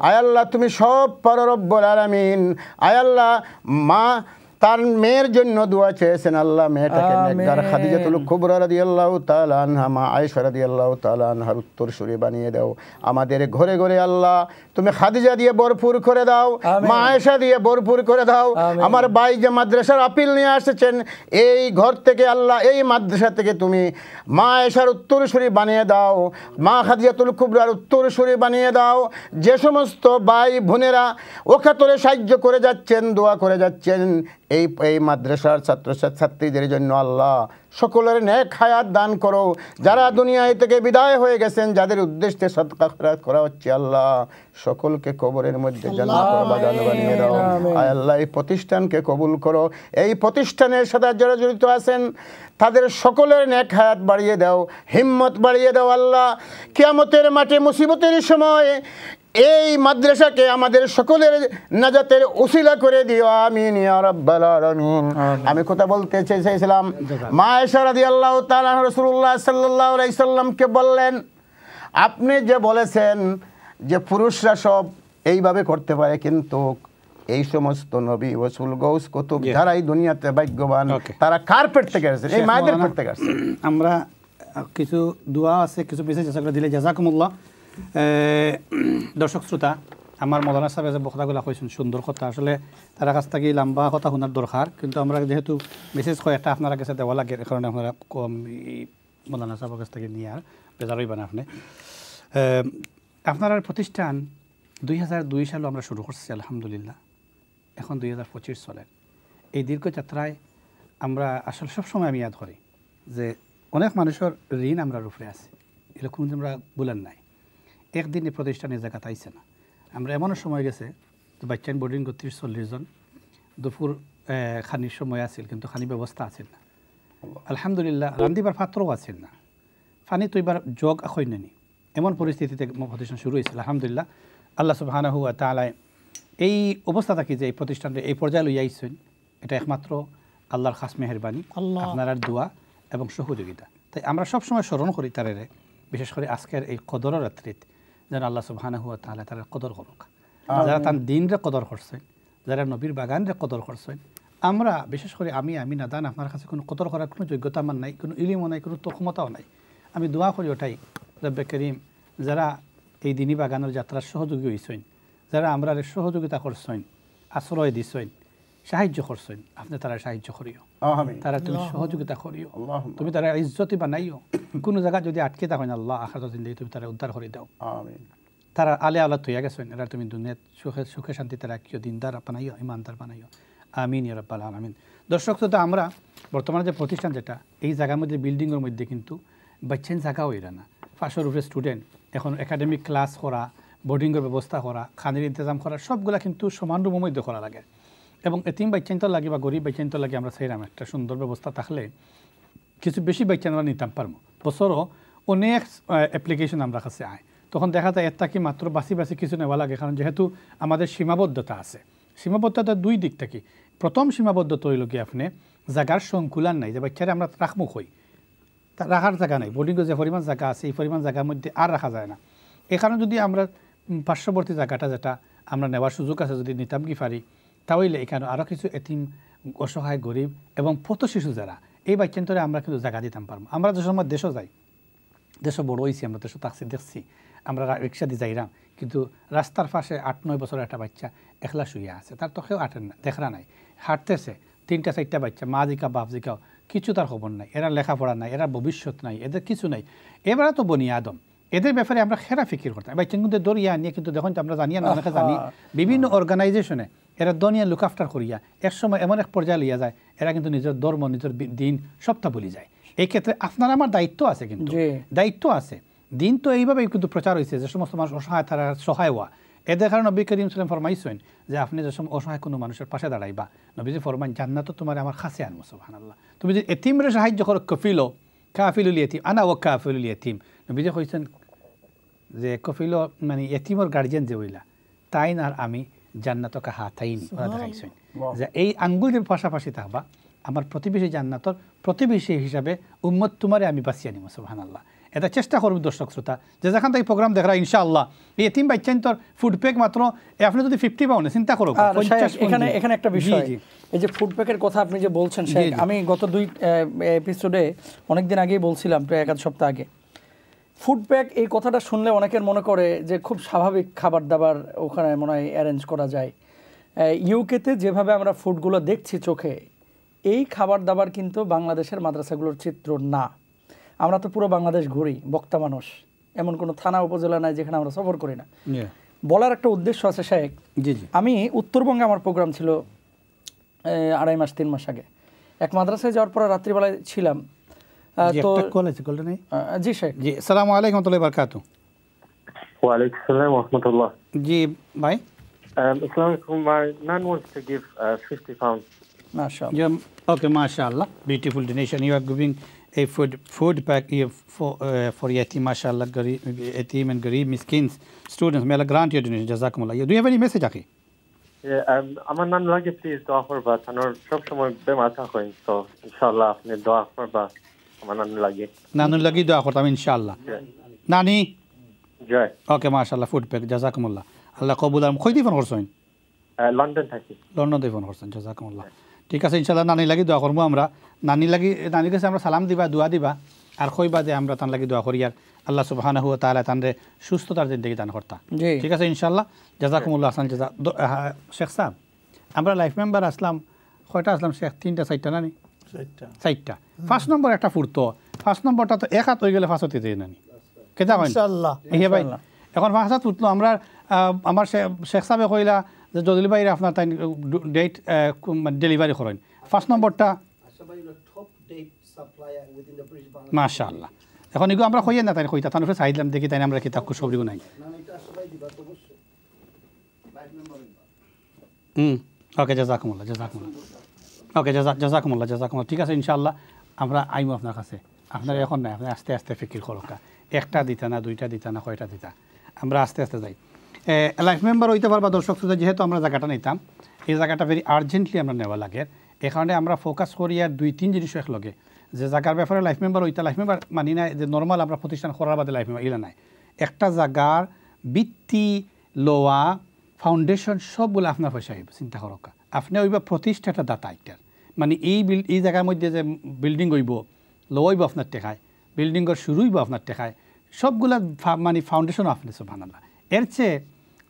আয় আল্লাহ তুমি সব পারো রব্বুল আলামিন। আয় আল্লাহ মা তার মেয়ের জন্য দোয়া চেয়েছেন, আল্লাহ মেয়েটাকে নেককার খাদিজাতুল কুবরা রাদিয়াল্লাহু তাআলা আনহা, মা আয়েশা রাদিয়াল্লাহু তাআলা আনহার উত্তরসূরি বানিয়ে দাও। আমাদের ঘরে ঘরে আল্লাহ তুমি খাদিজা দিয়ে ভরপুর করে দাও, মা আয়েশা দিয়ে ভরপুর করে দাও। আমার ভাই যে মাদ্রাসার আপিল নিয়ে আসছেন, এই ঘর থেকে আল্লাহ এই মাদ্রাসা থেকে তুমি মা আয়েশার উত্তরসূরি বানিয়ে দাও, মা খাদিজাতুল কুবরার উত্তরসূরি বানিয়ে দাও। যে সমস্ত ভাই বোনেরা ওকাতরে সাহায্য করে যাচ্ছেন, দোয়া করে যাচ্ছেন এই মাদ্রাসার ছাত্রছাত্রীদের জন্য আল্লাহ সকলের নেক হায়াত দান করো। যারা দুনিয়ায় থেকে বিদায় হয়ে গেছেন, যাদের উদ্দেশ্যে সদকা খয়রাত করা হচ্ছে, আল্লাহ সকলকে কবরের মধ্যে জান্নাতের বাগান বানিয়ে দাও। আয় আল্লাহ এই প্রতিষ্ঠানকে কবুল করো। এই প্রতিষ্ঠানের সাথে যারা জড়িত আছেন তাদের সকলের নেক হায়াত বাড়িয়ে দাও, হিম্মত বাড়িয়ে দাও। আল্লাহ কিয়ামতের মাঠে মুসিবতের সময় এই মাদ্রাসাকে আমাদের সকলের নাজাতের উসিলা করে দিও, আমিন ইয়া রাব্বাল আলামিন। আমি কথা বলতে চাইছিলাম, মা আয়েশা রাদিয়াল্লাহু তাআলা রাসূলুল্লাহ সাল্লাল্লাহু আলাইহি সাল্লামকে বললেন, আপনি যে বলেছেন যে পুরুষরা সব এইভাবে করতে পারে, কিন্তু এই সমস্ত নবী রাসূল গৌস কুতুব যারাই দুনিয়াতে ভাগ্যবান, তারা কার পেট থেকে আসছে? এই মায়েদের পেট থেকে আসছে। আমরা কিছু দোয়া আছে, কিছু মেসেজ আছে দিলে জাযাকুমুল্লাহ। দর্শক শ্রোতা, আমার মৌলানা সাহেব যে কথাগুলো কইছেন সুন্দর কথা, আসলে তার কাছ থেকে লম্বা কথা শোনার দরকার, কিন্তু আমরা যেহেতু মেসেজ করে একটা আপনার কাছে দেওয়া লাগে, এ কারণে আপনারা কম মৌলানা সাহেবের কাছ থেকে নিয়ে আর বেজার হইবেন আপনি। আপনার প্রতিষ্ঠান 2002 সালে আমরা শুরু করছি, আলহামদুলিল্লাহ এখন 2025 চলে। এই দীর্ঘ যাত্রায় আমরা আসলে সবসময় আমি ইয়াদ করি যে অনেক মানুষের ঋণ আমরা রূপে আছি, এরকম আমরা বলেন নাই। একদিন এই প্রতিষ্ঠানের জায়গা তাইছে না। আমরা এমনও সময় গেছে বাচ্চান বোর্ডিং 30-40 জন, দুপুর খানির সময় আছিল, কিন্তু খানি ব্যবস্থা আছিল না। আলহামদুলিল্লাহ রান্দিবার পাত্রও আছিল না, পানি তো এবার জগ এখন নেনি, এমন পরিস্থিতিতে প্রতিষ্ঠান শুরু হয়েছিল। আলহামদুলিল্লাহ আল্লাহ সুবহানাহু ওয়া তাআলা এই অবস্থা থাকি যে এই প্রতিষ্ঠানটা এই পর্যায়ে লইয়া আইছেন, এটা একমাত্র আল্লাহর খাস মেহেরবানি, আপনার দোয়া এবং সহযোগিতা। তাই আমরা সবসময় স্মরণ করি তারে বিশেষ করে আজকের এই কদর রাত্রিত যেন আল্লাহ সুবহানাহু ওয়া তাআলা তার কদর করুক। যারা তার দিনরে কদর করছেন, যারা নবীর বাগানরে কদর করছেন, আমরা বিশেষ করে আমি নাদান, আপনার কাছে কোনো কদর করার কোনো যোগ্যতা আমার নাই, কোনো ইলিমও নাই, কোনো ক্ষমতাও নাই। আমি দোয়া করি ওটাই, রব্বে করিম যারা এই দিনী বাগানের যাত্রার সহযোগী হয়েছেন, যারা আমরা সহযোগিতা করছেন, আশ্রয় দিছেন, সাহায্য করছেন, আপনি তারা সাহায্য করিও, তারা তুমি সহযোগিতা করিও, তুমি তারা ইজ্জতি বানাইও। কোনো জায়গা যদি আটকে থাকেন আল্লাহ আখিরাত জিন্দেগি তুমি তারা উদ্ধার করে দাও। তারা আলে আলাদ হইয়া গেছেন, এরা তুমি দুনিয়াত সুখে শান্তিতে রাখিও, দিনদার বানাইও, ইমানদার বানাইও। আমিন ইয়া রাব্বাল আলামিন। দর্শক শ্রোতা, আমরা বর্তমানে যে প্রতিষ্ঠান যেটা, এই জায়গার মধ্যে বিল্ডিংয়ের মধ্যে কিন্তু বাচ্চান জায়গা হইরা না, 500 উপরে স্টুডেন্ট, এখন একাডেমিক ক্লাস করা, বোর্ডিংয়ের ব্যবস্থা করা, খানের ইন্তজাম করা, সবগুলা কিন্তু সমান রুমের মধ্যে করা লাগে। এবং এতিম বাচ্চাইন্তর লাগে বা গরিব বাচ্চাইন্তর লাগে আমরা চাইলাম একটা সুন্দর ব্যবস্থা থাকলে কিছু বেশি বাচ্চা আমরা নিতাম পারবো। বছরও অনেক অ্যাপ্লিকেশন আমরা কাছে আয়, তখন দেখা যায় এর কি মাত্র বাসি কিছু নেওয়া লাগে, কারণ যেহেতু আমাদের সীমাবদ্ধতা আছে। সীমাবদ্ধতা দুই দিক থেকে। প্রথম সীমাবদ্ধতা হইল কি আপনি জায়গার সংকুলান নাই, যে বাচ্চারা আমরা রাখবো কই, রাখার জায়গা নাই। বোর্ডিংয়ে যে পরিমাণ জায়গা আছে এই পরিমাণ জায়গার মধ্যে আর রাখা যায় না। এই কারণে যদি আমরা পার্শ্ববর্তী জায়গাটা যেটা আমরা নেওয়ার সুযোগ আছে যদি নিতাম কি পারি, তাহলে এখানে আরও কিছু এতিম, অসহায়, গরিব এবং পথ শিশু যারা, এই বাচ্চান্তরে আমরা কিন্তু জায়গা দিতাম পারবো। আমরা যে সময় দেশও যাই, দেশও বড় হয়েছি, আমরা দেশও তাকছি দেখছি, আমরা রিক্সা দিয়ে যাইরাম, কিন্তু রাস্তার পাশে 8-9 বছরের একটা বাচ্চা একলা শুয়ে আছে, তার তো কেউ দেখা নাই, হাঁটতেছে, 3-4টা বাচ্চা, মা জিকা বাপ জিকাও, কিছু তার খবর নাই, এরা লেখাপড়া নাই, এরা ভবিষ্যৎ নাই, এদের কিছু নাই। এবারে তো বনি আদম, এদের ব্যাপারে আমরা খেরা ফিকির করতাম। বাচ্চা কিন্তু দরিয়া নিয়ে কিন্তু দেখুন আমরা জানি না, অনেকে জানি বিভিন্ন অর্গানাইজেশনে এরা দুনিয়া লুক আফটার করিয়া এক সময় এমন এক পর্যায়ে লিয়া যায়, এরা কিন্তু নিজের ধর্ম, নিজের দিন সবটা ভুলে যায়। এই ক্ষেত্রে আপনার আমার দায়িত্ব আছে, কিন্তু দায়িত্ব আছে। দিন তো এইভাবেই কিন্তু প্রচার হয়েছে যে সমস্ত মানুষ অসহায়, তারা সহায় হওয়া। এদের কারণে নবী করিম সাল্লাল্লাহু আলাইহি ওয়াসাল্লাম ফরমাইছেন যে আপনি যে সময় অসহায় কোনো মানুষের পাশে দাঁড়াইবা, নবীজি ফরমান জান্নাত তোমার আমার কাছে আনবো। সুবহানাল্লাহ। তুমি যদি এতিমরে সাহায্য করো, কাফিলুল ইয়তিম আনা ওয়া কাফিলুল ইয়তিম, নবীজি কইছেন যে কফিল মানে এতিমর গার্জিয়ান যে হইলা তাই না, আর আমি জান্নাতকে হাতাইনি, ওরা দেখাইছেন যে এই আঙ্গুল যে পাশাপাশি থাকবা, আমার প্রতিবেশী জান্নাতর প্রতিবেশী হিসাবে উম্মত তোমারে আমি বাঁচিয়ে নিব। সুবহানাল্লাহ। এটা চেষ্টা করব দর্শক শ্রোতা, যে যেখান থেকে প্রোগ্রাম দেখা ইনশাআল্লাহ এই এতিম বাচ্চান্তর ফুড প্যাক মাত্র আপনি যদি 50 পাউন্ড চিন্তা করো। এখানে একটা বিষয়, এই যে ফুড প্যাকের কথা আপনি যে বলছেন, আমি গত 2 এপিসোডে অনেকদিন আগেই বলছিলাম, প্রায় 1 সপ্তাহ আগে, ফুড প্যাক এই কথাটা শুনলে অনেকের মনে করে যে খুব স্বাভাবিক খাবার দাবার ওখানে মনে হয় অ্যারেঞ্জ করা যায়। ইউকেতে যেভাবে আমরা ফুডগুলো দেখছি চোখে, এই খাবার দাবার কিন্তু বাংলাদেশের মাদ্রাসাগুলোর চিত্র না। আমরা তো পুরো বাংলাদেশ ঘুরি, বক্তা মানুষ, এমন কোনো থানা উপজেলা নাই যেখানে আমরা সফর করি না। বলার একটা উদ্দেশ্য আছে শেখ। আমি উত্তরবঙ্গে আমার প্রোগ্রাম ছিল 2.5 মাস 3 মাস আগে, এক মাদ্রাসায় যাওয়ার পর রাত্রিবেলায় ছিলাম। তো জি শেখ। জি, আসসালামু আলাইকুম ওয়া রাহমাতুল্লাহি ওয়া বারাকাতুহু। ওয়া আলাইকুম আসসালাম ওয়া রাহমাতুল্লাহ। জি ভাই, আসসালামু আলাইকুম। My nan wants to give 50 pounds. MashaAllah. Okay, MashaAllah. Beautiful donation. You are giving a food pack for yatim, MashaAllah, yatim and garib, miskins, students. May Allah grant your donation. Jazakumullah. Do you have any message, akhi? আমার নান লাগে প্লিজ দোয়া করবা, তানোর সব সময় বেমার থাকেন, তো ইনশাআল্লাহ আপনি দোয়া করবা আমার নান লাগে। নানুর লাগি দোয়া করতাম ইনশাআল্লাহ। নানি জয়। ওকে, MashaAllah, ফুড প্যাক, জাযাকুমুল্লাহ, আল্লাহ কবুল। আর কই ফোন করছেন? লন্ডন থাকি। লন্ডন থেকে ফোন করছেন, জাযাকুমুল্লাহ। ঠিক আছে, ইনশাআল্লাহ নানি লাগি দোয়া করবো আমরা। নানির কাছে আমরা সালাম দিবা, দোয়া দিবা, আর কইবা যে আমরা তান লাগি দোয়া করি, আর আল্লাহ সুবহানাহু ওয়া তাআলা তানরে সুস্থতার জিন্দেগি দান করতা। ঠিক আছে ইনশাআল্লাহ, জাযাকুমুল্লাহ। আহসান জাযা। শেখ সাহেব, আমরা লাইফ মেম্বার আসলাম, কয়টা আসলাম শেখ? 3টা-4টা নানি? 4টা। 5 নম্বর একটা ফুরতো, 5 নম্বরটা তো এক হাত হয়ে গেলে 5 হতে দেয় নানি, কেটা কইন ইনশাআল্লাহ। এই ভাই এখন 5 হাত ফুটলো। আমরা আমার শেখ সাহেবে কইলা যে যদি বাইরে আপনার তাই ডেট ডেলিভারি করেন। 5 নম্বরটা মাশাআল্লাহ। এখন এগুলো আমরা কইয়া না তাই কইতা, তার উপরে চাইলাম দেখি তাই আমরা কিতাব সবরিও নাই। ওকে, জাযাকুমুল্লাহ, জাযাকুমুল্লাহ। ওকে, জাযাকুমুল্লাহ, জাযাকুমুল্লাহ। ঠিক আছে ইনশাআল্লাহ, আমরা আইমু আপনার কাছে। আপনার এখন নাই, আপনি আস্তে আস্তে ফিকির করোকা, 1টা দিতা না, 2টা দিতা না, কয়টা দিতা, আমরা আস্তে আস্তে যাই। লাইফ মেম্বার হইতে পারবা দর্শক শ্রোতা, যেহেতু আমরা জায়গাটা নিতাম, এই জায়গাটা ভেরি আর্জেন্টলি আমরা নেওয়া লাগে। এই কারণে আমরা ফোকাস করি আর 2-3 জিনিস একলগে। যে জায়গার ব্যাপারে লাইফ মেম্বার ওইটা লাইফ মেম্বার মানি না যে নর্মাল আমরা প্রতিষ্ঠান করার বাদে লাইফ মেম্বার ইলা নাই একটা জায়গার ভিত্তি লোয়া ফাউন্ডেশন সবগুলো আপনার পয়সা হইব চিন্তা করক আপনি ওইবা প্রতিষ্ঠাটা দাতা এটার মানে এই জায়গার মধ্যে যে বিল্ডিং হইব লো হইব আপনার টেকায় বিল্ডিংয়ের শুরু হইব আপনার টেকায় সবগুলা মানে ফাউন্ডেশন আপনি সুবহানাল্লাহ এর চেয়ে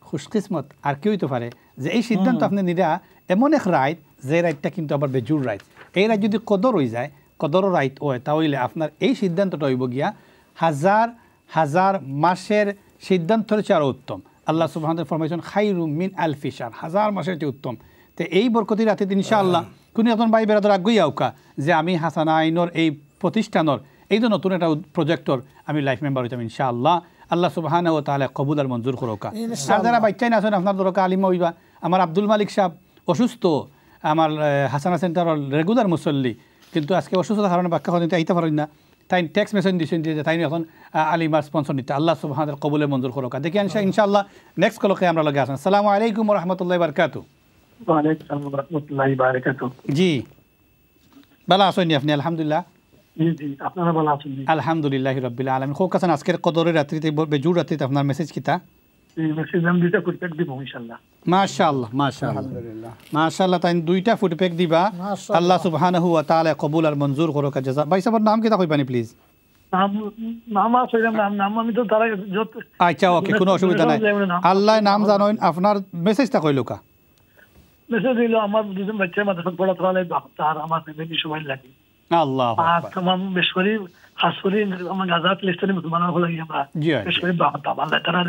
খুশকিসমত আর কি হইতে পারে যে এই সিদ্ধান্ত আপনি নিরা এমন এক রাইট যে রাইটটা কিন্তু আবার বেজুর রাইট এই রাইট যদি কদর হয়ে যায় কদর রাইট হয় তাহলে আপনার এই সিদ্ধান্তটা হইব গিয়া হাজার হাজার মাসের সিদ্ধান্তের চেয়ে আরও উত্তম আল্লাহ সুবহানাহু ফরমাইছেন খাইরুম মিন আলফি শাহর হাজার মাসের চেয়ে উত্তম তো এই বরকতি রাতে ইনশাআল্লাহ কোনো এখন ভাই বেরাদার আগ্রহী আউকা যে আমি হাসানা আইনর এই প্রতিষ্ঠানের এই যে নতুন একটা প্রজেক্টর আমি লাইফ মেম্বার হইতাম ইনশাআল্লাহ আল্লাহ সুবহানাহু ওয়া তাআলা কবুল আর মঞ্জুর করুকা আর যারা বাচ্চাই না আছেন আপনার দরকার আলিম হইবা আমার আব্দুল মালিক সাহেব অসুস্থ আমার হাসানা সেন্টারের রেগুলার মুসল্লি কিন্তু আজকে অসুস্থতার কারণে ব্যাখ্যা করতে আইতে পারেন না তাই টেক্সট মেসেজ দিয়েছেন যে তাই এখন আলিমার স্পন্সর নিতে আল্লাহ সুবহানাহু ওয়া তাআলা কবুলে মঞ্জুর করুকা দেখি ইনশাআল্লাহ নেক্সট কলকে আমরা লগে আসেন আসসালামু আলাইকুম ওয়া রাহমাতুল্লাহি ওয়া বারাকাতুহু ওয়া আলাইকুম আসসালাম ওয়া রাহমাতুল্লাহি ওয়া বারাকাতুহু জি ভালো আছেন আপনি আলহামদুলিল্লাহ জি আপনারা ভালো আছেন আলহামদুলিল্লাহ রাব্বিল আলামিন খুব কাছে আজকের কদরের রাত্রিতে বেজুর রাত্রিতে আপনার মেসেজ কিতা এই মেসেজ আমি দুইটা ফুটপ্যাক দিব ইনশাআল্লাহ মাশাআল্লাহ মাশাআল্লাহ আলহামদুলিল্লাহ মাশাআল্লাহ তাই দুইটা ফুটপ্যাক দিবা আল্লাহ সুবহানাহু ওয়া তাআলা কবুল আর মঞ্জুর করুক জাযা ভাই সাহেবের নাম কিতা কইবানি প্লিজ নাম আছে নাম আমি তো তারা যত আচ্ছা ওকে কোনো অসুবিধা নাই আল্লাহ নাম জানেন আপনার মেসেজটা কইলুকা মেসেজ দিল আমার দুজন বাচ্চা মাদ্রাসা পড়া তাহলে তার আমার ফ্যামিলি সবাই লাগে আল্লাহ আর तमाम বেশ করে খাস করে আমার গাজা প্লেস্টারে মুসলমান হলো আমরা বেশ করে আল্লাহ তাআলা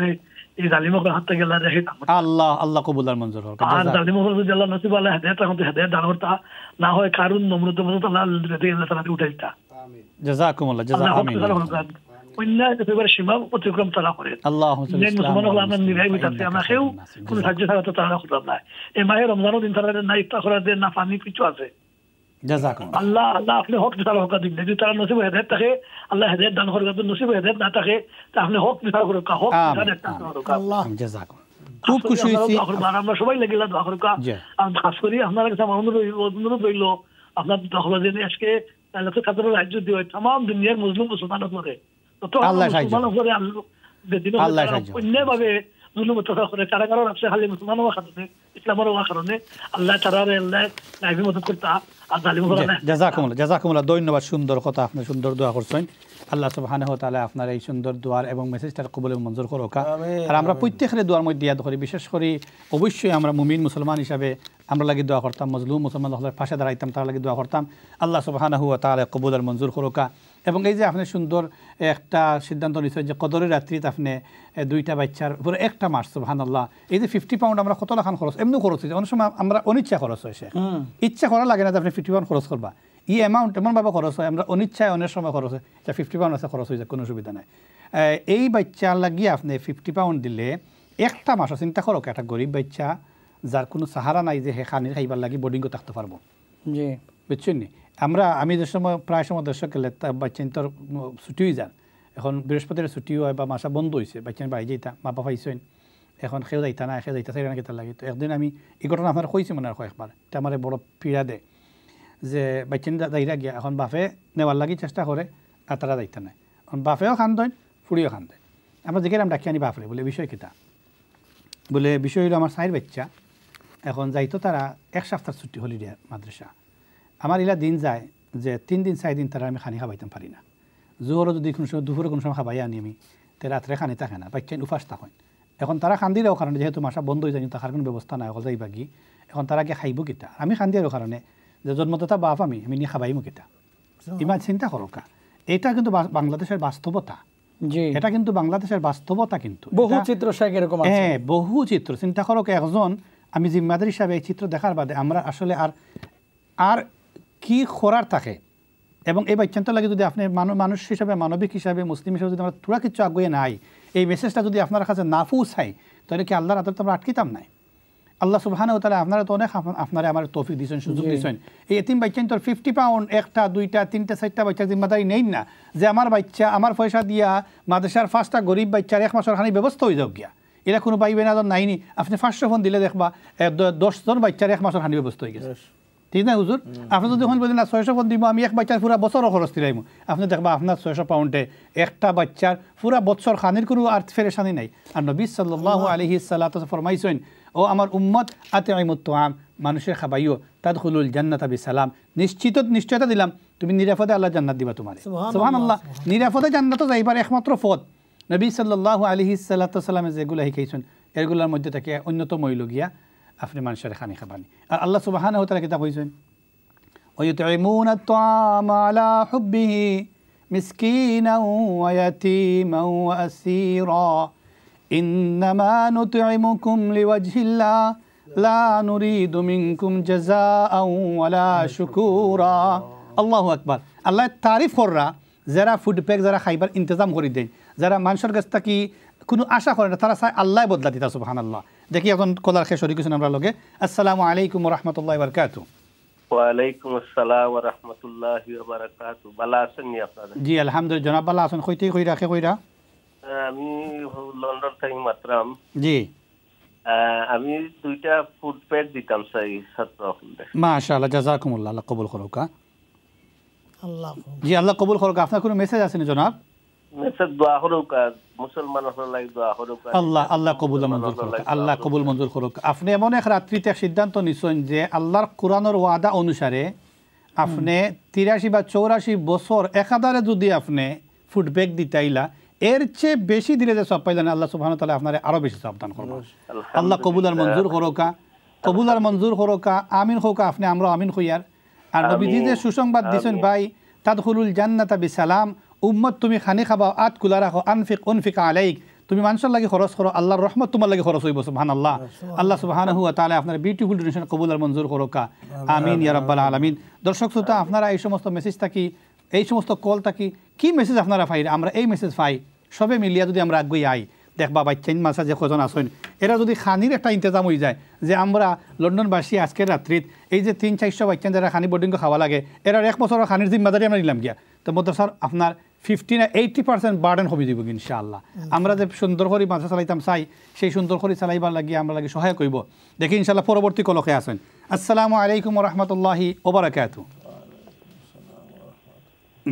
এই জালিমকে হাত থেকে আল্লাহ রেখে আল্লাহ আল্লাহ কবুল আর মঞ্জুর করুক আর জালিমকে যদি আল্লাহ নসিব আল্লাহ হেদায়েত রাখতে হেদায়েত দান করতা না হয় কারণ নম্রতা মতো আল্লাহ আল্লাহ তাআলা উঠাইতা জাযাকুমুল্লাহ জাযাকুমুল্লাহ অন্যায় একেবারে সীমা অতিক্রম তারা করে মুসলমান হলো আমরা নিরাপদ আছে আমরা কেউ কোনো সাহায্য ছাড়া তো তারা করতাম না এই মাহে রমজানের দিন তারা না ইফতার করার দিন না পানি কিছু আছে জাযাকুমুল্লাহ আল্লাহ আল্লাহ আপনি হক বিচার হক দিন যদি তারা নসিব হেদায়েত থাকে আল্লাহ হেদায়েত দান করবে নসিব হেদায়েত না থাকে তা আপনি হক বিচার করুক হক বিচার একটা করুক আল্লাহ জাযাকুমুল্লাহ খুব খুশি হইছি আমরা সবাই লাগিলা দোয়া করুক আর খাস করে আপনার কাছে আমার অনুরোধ রইল আপনার দখল দিন আজকে আল্লাহ কাদের রাজ্য দিয়ে तमाम দুনিয়ার মুসলিম মুসলমানদের করে তো আল্লাহ সাহায্য করে আল্লাহ সাহায্য অন্যভাবে জুলুম অত্যাচার করে কারা কারণ আছে খালি মুসলমানও কারণে ইসলামের কারণে আল্লাহ তাআলা আল্লাহ নাইবি মদদ করতে আর জালিম করে না জাযাকুমুল্লাহ জাযাকুমুল্লাহ ধন্যবাদ সুন্দর কথা আপনি সুন্দর দোয়া করছেন আল্লাহ সুবহানাহু ওয়া তাআলা আপনার এই সুন্দর দোয়ার এবং মেসেজটার কবুল মঞ্জুর করুক আর আমরা প্রত্যেকের দোয়ার মধ্যে ইয়াদ করি বিশেষ করে অবশ্যই আমরা মুমিন মুসলমান হিসাবে আমরা লাগি দোয়া করতাম মজলুম মুসলমান হলের পাশে দাঁড়াইতাম তার লাগি দোয়া করতাম আল্লাহ সুবহানাহু ওয়া তাআলা কবুল আর মঞ্জুর করুক এবং এই যে আপনি সুন্দর একটা সিদ্ধান্ত নিয়েছেন যে কদরের রাত্রিতে আপনি দুইটা বাচ্চার পুরো একটা মাস সুবহানাল্লাহ এই যে 50 পাউন্ড আমরা কত লাখান খরচ এমনি খরচ হয়েছে অনেক সময় আমরা অনিচ্ছা খরচ হয়েছে ইচ্ছা করা লাগে না যে আপনি 50 পাউন্ড খরচ করবা এই অ্যামাউন্ট এমনভাবে খরচ হয় আমরা অনিচ্ছায় অনেক সময় খরচ হয় যা 50 পাউন্ড আছে খরচ হয়ে যায় কোনো সুবিধা নাই এই বাচ্চা লাগিয়ে আপনি 50 পাউন্ড দিলে একটা মাসও চিন্তা করো একটা গরিব বাচ্চা যার কোনো সাহারা নাই যে হে খানির খাইবার লাগি বোর্ডিংও থাকতে পারবো জি বুঝছেন নি আমি যে সময় প্রায় সময় দর্শক গেলে বাচ্চা তোর ছুটি হয়ে যান এখন বৃহস্পতির ছুটি হয় বা মাসা বন্ধ হয়েছে বাচ্চা বাড়ি যাইতা মা বাবা পাইছেন এখন সেও যাইতা না সেও যাইতা সেই কেতা লাগে তো একদিন আমি এই ঘটনা আপনার কইছি মনে হয় কয়েকবার এটা আমার বড় পীড়া দেয় যে বাচ্চা যাইরা গিয়া এখন বাপে নেওয়ার লাগি চেষ্টা করে আর তারা যাইতা নাই এখন বাপেও খান দেন ফুড়িও খান দেন আমরা যেখানে আমি ডাকি আনি বাপরে বলে বিষয় কিতা বলে বিষয় হলো আমার সাইর বাচ্চা এখন যাইতো তারা এক সপ্তাহ ছুটি হলিডে মাদ্রাসা আমার এলা দিন যায় যে 3 দিন 4 দিন তারা আমি খানি খাবাইতাম পারি না জোহরও যদি কোনো সময় দুপুরে কোনো সময় খাবাই আনি আমি তো রাত্রে খানি থাকে না বাচ্চা উপাস থাকেন এখন তারা খান্দিরেও কারণে যেহেতু মাসা বন্ধ হয়ে যায় তার কোনো ব্যবস্থা নাই অকল যাইবা গি এখন তারা কি খাইব কিতা আমি খান্দিয়ারও কারণে যে জন্মদাতা বাপ আমি নিয়ে খাবাইমু কিতা ইমান চিন্তা করো কা এটা কিন্তু বাংলাদেশের বাস্তবতা এটা কিন্তু বাংলাদেশের বাস্তবতা কিন্তু বহু চিত্র এরকম আছে হ্যাঁ বহু চিত্র চিন্তা করো একজন আমি জিম্মাদার হিসাবে এই চিত্র দেখার বাদে আমরা আসলে আর কি করার থাকে এবং এই বাচ্চাটা লাগে যদি আপনি মানুষ হিসাবে মানবিক হিসাবে মুসলিম হিসাবে যদি আমরা তোরা কিছু আগুয়ে নাই এই মেসেজটা যদি আপনার কাছে না পৌঁছাই তাহলে কি আল্লাহর আদর তো আমরা আটকিতাম নাই আল্লাহ সুবহানাহু ওয়া তাআলা আপনারা তো অনেক আপনারা আমার তৌফিক দিয়েছেন সুযোগ দিয়েছেন এই এতিম বাচ্চা তোর 50 পাউন্ড একটা দুইটা তিনটা চারটা বাচ্চা জিম্মাদারি নেই না যে আমার বাচ্চা আমার পয়সা দিয়া মাদ্রাসার 5টা গরিব বাচ্চার 1 মাসের খানি ব্যবস্থা হয়ে যাক গিয়া এরা কোনো পাইবে না নাইনি আপনি 500 ফোন দিলে দেখবা 10 জন বাচ্চার 1 মাসের খানি ব্যবস্থা হয়ে গেছে ঠিক না হুজুর? আপনি যদি এখন বলেন না 600 পাউন্ড দিব, আমি এক বাচ্চার পুরা বছরও খরচ দিলাম, আপনি দেখবা আপনার 600 পাউন্ডে একটা বাচ্চার পুরা বছর খানির কোনো আর ফেরেশানি নাই। আর নবী সাল্লাল্লাহু আলাইহি সাল্লাতু ফরমাইছেন, ও আমার উম্মত আতিমুত তুআম, মানুষের খাবাইও তাদখুলুল জান্নাতা বিসালাম, নিশ্চয়তা দিলাম তুমি নিরাপদে আল্লাহ জান্নাত দিবা তোমারে। সুবহানাল্লাহ। নিরাপদে জান্নাত যাইবার একমাত্র পথ নবী সাল্লাল্লাহু আলাইহি সাল্লাতু সাল্লামে যেগুলো শিখাইছেন এগুলোর মধ্যে থেকে অন্যতম হইল গিয়া আপনি মানুষের খানি খাবানি। আর আল্লাহ সুবহানাহু ওয়া তাআলা কিতাব কইছেন, ওয়ায়ুতঈমুনা আত-তাআমা আলা হুব্বিহি মিসকিনান ওয়া ইয়াতীমান ওয়া আসীরা ইন্নামা নুতঈমুকুম লিওয়াজহিল্লাহ লা নুরিদু মিনকুম জাযাআন ওয়ালা শুকুরা। আল্লাহু আকবার। আল্লাহ তারিফ কররা যারা ফুড প্যাক যারা খাইবার ইন্তজাম করে দেন, যারা মানুষের কাছ থেকে কোনো আশা করে না, তারা চায় আল্লাহ বদলা দিতা। সুবহানাল্লাহ। দেখি এখন কলার খেয়ে শরীর কিছু আমরা লগে। আসসালামু আলাইকুম ওয়া রাহমাতুল্লাহি ওয়া বারাকাতুহু। ওয়া আলাইকুম আসসালাম ওয়া রাহমাতুল্লাহি ওয়া বারাকাতুহু। ভালো আছেন নি আপনারা? জি আলহামদুলিল্লাহ জনাব ভালো আছেন। কইতে কই রাখে কইরা? আমি লন্ডন থেকে মাত্রাম। জি আমি দুইটা ফুড প্যাক দিতাম চাই ছাত্রদের। মাশাআল্লাহ জাযাকুমুল্লাহ, আল্লাহ কবুল করুক। জি আল্লাহ কবুল করুক। আপনার কোনো মেসেজ আছে না জনাব? মেসেজ দোয়া করুক, মুসলমানদের লাগি দোয়া করুক। আল্লাহ কবুল মঞ্জুর করুক, আল্লাহ কবুল মঞ্জুর করুক। আপনি এমন এক রাত্রিতে সিদ্ধান্ত নিছেন যে আল্লাহর কোরআনের ওয়াদা অনুসারে আপনি 83 বা 84 বছর একাধারে যদি আপনি ফুড প্যাক দিতাইলা, এর চেয়ে বেশি দিলে যে সব পাইলেন আল্লাহ সুবহানাহু ওয়া তাআলা আপনারে আরো বেশি সব দান করবেন। আল্লাহ কবুল আর মঞ্জুর করুকা, কবুল আর মঞ্জুর করুকা। আমিন হোকা। আপনি আমরা আমিন হইয়ার। আর নবীজি যে সুসংবাদ দিছেন ভাই, তাদখুলুল জান্নাতা বিসালাম, উম্মত তুমি খানি খাবা, আত কুলা রাখো, আনফিক আলাইক, তুমি মানুষের লাগি খরচ করো, আল্লাহর রহমত তোমার লাগি খরচ হইব। সুবহানাল্লাহ। আল্লাহ সুবহানাহু ওয়া তাআলা আপনার বিউটিফুল ডোনেশন কবুল আর মঞ্জুর করুকা। আমিন ইয়া রাব্বাল আলামিন। দর্শক শ্রোতা, আপনারা এই সমস্ত মেসেজ থাকি, এই সমস্ত কল থাকি কি মেসেজ আপনারা পাই, আমরা এই মেসেজ পাই সবে মিলিয়া যদি আমরা আগুই আই, দেখবা বাচ্চাইন মাসা যে কজন আসেন এরা যদি খানির একটা ইন্তজাম হয়ে যায়, যে আমরা লন্ডনবাসী আজকের রাত্রিত এই যে 300-400 বাচ্চান যারা খানি বোর্ডিং খাওয়া লাগে, এরা 1 বছরের খানির জিম্মাদারি আমরা নিলাম গিয়া। তো মদ্রাসার আপনার 50-80% বার্ডেন হয়ে যাব ইনশাআল্লাহ। আমরা যে সুন্দর করে মাদ্রাসা চালাইতাম চাই, সেই সুন্দর করে চালাইবার লাগিয়ে আমরা লাগে সহায় করব। দেখি ইনশাআল্লাহ পরবর্তী কলকে আসেন। আসসালামু আলাইকুম ওয়া রাহমাতুল্লাহি ওয়া বারাকাতুহু।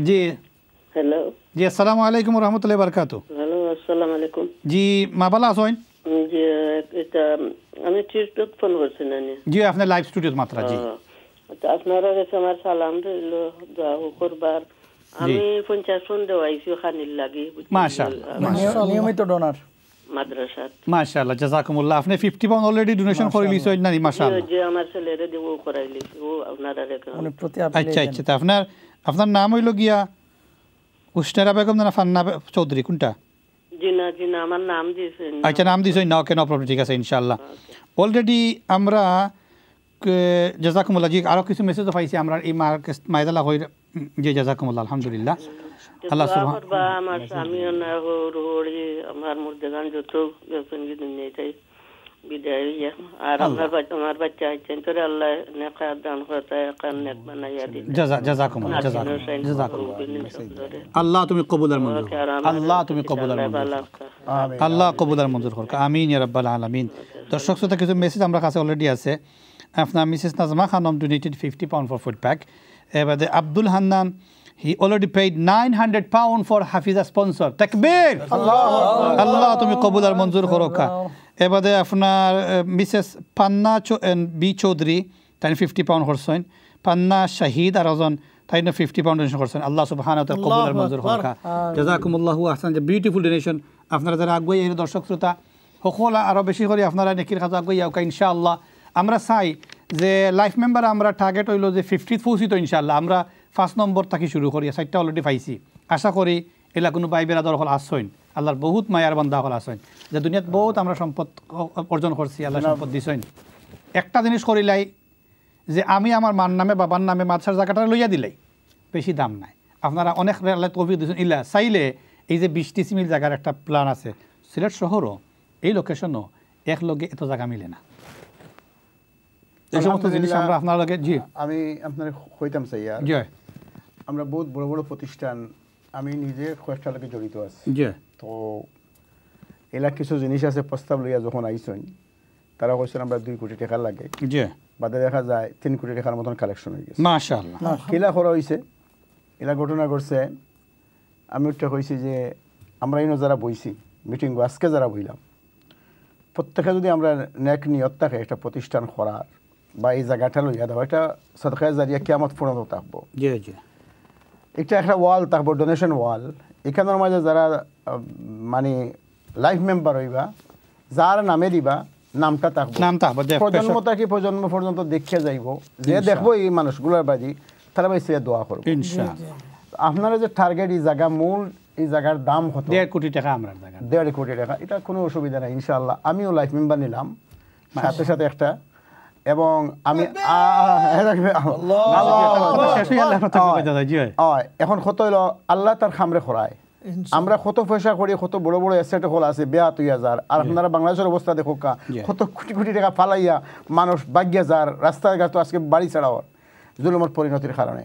জি হ্যালো। জি আসসালামু আলাইকুম ওয়া রাহমাতুল্লাহি ওয়া বারাকাতুহু। হ্যালো আসসালামু আলাইকুম। জি মা ভালো আছেন? জি এটা আমি টিকটক ফোন করছি নানি। জি আপনি লাইভ স্টুডিওতে মাত্র। জি আপনারা কাছে আমার সালাম রইল, দোয়া করবার। আমি 50 ফোন দেওয়াইছি খানির লাগি। মাশাআল্লাহ। নিয়মিত ডোনার মাদ্রাসাত। মাশাআল্লাহ জাযাকুমুল্লাহ। আপনি 50 পাউন্ড অলরেডি ডোনেশন করে লিছেন নানি? মাশাআল্লাহ। যে আমার ছেলেরে দেব করাইলি ও আপনারা রেখে উনি প্রতি আপনি। আচ্ছা তা আপনার নাম হইল গিয়া উশনারা বেগম না ফান্না চৌধুরী কোনটা? জিনা আমার নাম দিয়েছেন। আচ্ছা নাম দিয়েছেন না? ওকে নো প্রবলেম, ঠিক আছে ইনশাআল্লাহ। অলরেডি আমরা জাযাকুমুল্লাহ। জি আরো কিছু মেসেজ পাইছি আমরা এই মাইদালা হই। জি জাযাকুমুল্লাহ আলহামদুলিল্লাহ। আল্লাহ সুবহানাহু ওয়া তাআলা আমার স্বামী না হরি আমার মুর্দাগান যত সঙ্গীত নিয়েই বিদায় ইয়া। আর আমার বাচ্চা আছেন তো আল্লাহ নেকাত দান করতে কান নেক বানাইয়া দিন। জাযাকুমুল্লাহ। আল্লাহ তুমি কবুল আর মঞ্জুর, আল্লাহ তুমি কবুল আর মঞ্জুর, আল্লাহ কবুল আর মঞ্জুর করুক। আমিন ইয়া রাব্বাল আলামিন। দর্শক শ্রোতা, কিছু মেসেজ আমরা কাছে অলরেডি আছে। আপনার Mrs Nazma Khanam donated 50 pounds for food pack. এবারে Abdul Hannan, he already paid 900 pounds for Hafiza sponsor. তাকবীর। আল্লাহ তুমি কবুল আর মঞ্জুর করুক। এবারে আপনার মিসেস পান্না বি চৌধুরী তাই 50 pounds করছেন। পান্না শাহিদ আর ওজন তাই 50 pounds ডোনেশন করছেন। আল্লাহ সুবহানাহু ওয়া তাআলা কবুল আর মঞ্জুর করুক। জাযাকুমুল্লাহু আহসান। যে বিউটিফুল ডোনেশন আপনারা যারা আগুই এই দর্শক শ্রোতা সকল আরো বেশি করে আপনারা নেকির কাজ আগুই যাও ইনশাআল্লাহ। আমরা চাই যে লাইফ মেম্বার আমরা টার্গেট হইল যে 50 পৌঁছিত ইনশাআল্লাহ। আমরা 5 নম্বর থেকে শুরু করি, 4টা অলরেডি পাইছি। আশা করি এলা কোনো ভাই বেরাদর হল আসছেন, আল্লাহর বহুত মায়ার বান্দা হল আসছেন, যে দুনিয়াত বহুত আমরা সম্পদ অর্জন করছি, আল্লাহ সম্পদ দিছেন। একটা জিনিস করিলাই যে আমি আমার মার নামে বাবার নামে মাদ্রাসার জায়গাটা লইয়া দিলাই, বেশি দাম নাই। আপনারা অনেক তৌফিক দিয়েছেন। ইল্লা চাইলে এই যে 20 মিল জায়গার একটা প্ল্যান আছে সিলেট শহরও, এই লোকেশনও এক লগে এত জায়গা মিলে না। এই সমস্ত জিনিস আমরা আপনার লগে। জি আমি আপনার কইতাম চাই আর জি আমরা বহুত বড় বড় প্রতিষ্ঠান, আমি নিজে কয়েকটার লগে জড়িত আছি। জি তো এলা কিছু জিনিস আছে প্রস্তাব লইয়া যখন আইসেন তারা কইছেন আমরা 2 কোটি টাকা লাগে, জি বাদে দেখা যায় 3 কোটি টাকার মতন কালেকশন হয়ে গেছে। মাশাআল্লাহ। কিলা করা হয়েছে, এলা ঘটনা ঘটছে। আমি ওটা কইছি যে আমরা ইনো যারা বইছি মিটিং আজকে যারা বইলাম, প্রত্যেকে যদি আমরা নেক নিয়ত থাকে একটা প্রতিষ্ঠান করার বা এই জায়গাটা লইয়া দেওয়া, এটা সদকা জারিয়া কিয়ামত পর্যন্ত থাকবো। জি জি, এটা একটা ওয়াল থাকবো, ডোনেশন ওয়াল। এখানের মাঝে যারা মানে লাইফ মেম্বার হইবা, যার নামে দিবা নামটা থাকবো, প্রজন্ম থাকি প্রজন্ম পর্যন্ত দেখে যাইব, যে দেখবো এই মানুষগুলোর বাড়ি তারা ভাই সে দোয়া করবো ইনশাআল্লাহ। আপনারা যে টার্গেট এই জায়গা মূল, এই জায়গার দাম কত? 1.5 কোটি টাকা। আমরা 1.5 কোটি টাকা, এটা কোনো অসুবিধা নাই ইনশাআল্লাহ। আমিও লাইফ মেম্বার নিলাম সাথে সাথে একটা, এবং আমি এখন কত হইলো আল্লাহ তার খামরে খরায়। আমরা কত পয়সা করি, কত বড় বড় এসেট হল আছে 2,000 আর আপনারা বাংলাদেশের অবস্থা দেখো কত কোটি কোটি টাকা ফালাইয়া মানুষ বাগিয়া যার রাস্তাঘাট তো আজকে বাড়ি ছাড়াও জুলুমের পরিণতির কারণে।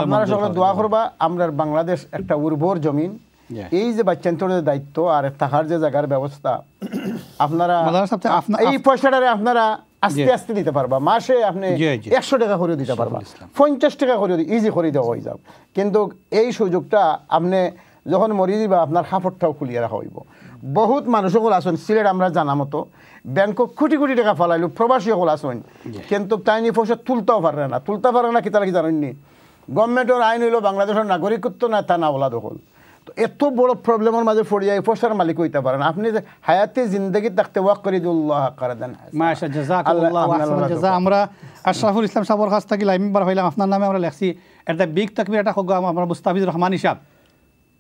আপনারা সকলে দোয়া করবা আমরা বাংলাদেশ একটা উর্বর জমিন, এই যে বাচ্চান্তরের দায়িত্ব আর থাকার যে জায়গার ব্যবস্থা, আপনারা এই পয়সাটারে আপনারা আস্তে আস্তে দিতে পারবা। মাসে আপনি 100 টাকা করে দিতে পারবা, 50 টাকা করে ইজি করে দেওয়া হয়ে যাবে। কিন্তু এই সুযোগটা আপনি যখন মরি দিবা আপনার হাফটটাও খুলিয়ে রাখা হইব। বহুত মানুষ সকল আসুন সিলেট আমরা জানা মতো ব্যাংকক কোটি কোটি টাকা ফালাইলো, প্রবাসী সকল আসুন, কিন্তু তাই নিয়ে পয়সা তুলতেও পারে না। কি তারা কি জানেননি, গভর্নমেন্টের আইন হইলো বাংলাদেশের নাগরিকত্ব না তা না ওলা দখল। তো এত বড় প্রবলেমের মাঝে পড়িয়া এই পয়সার মালিক হইতে পারে না। আপনি যে হায়াতে জিন্দগি থাকতে ওয়াক করে দিল্লাহ করে দেন। মাশাআল্লাহ, জাযাকাল্লাহু আহসানাল জাযা। আমরা আশরাফুল ইসলাম সাহেবের কাছ থেকে লাইভ মেম্বার হইলাম, আপনার নামে আমরা লেখছি একটা বিগ তাকবীর এটা হোক আমরা মুস্তাফিজুর রহমান সাহেব।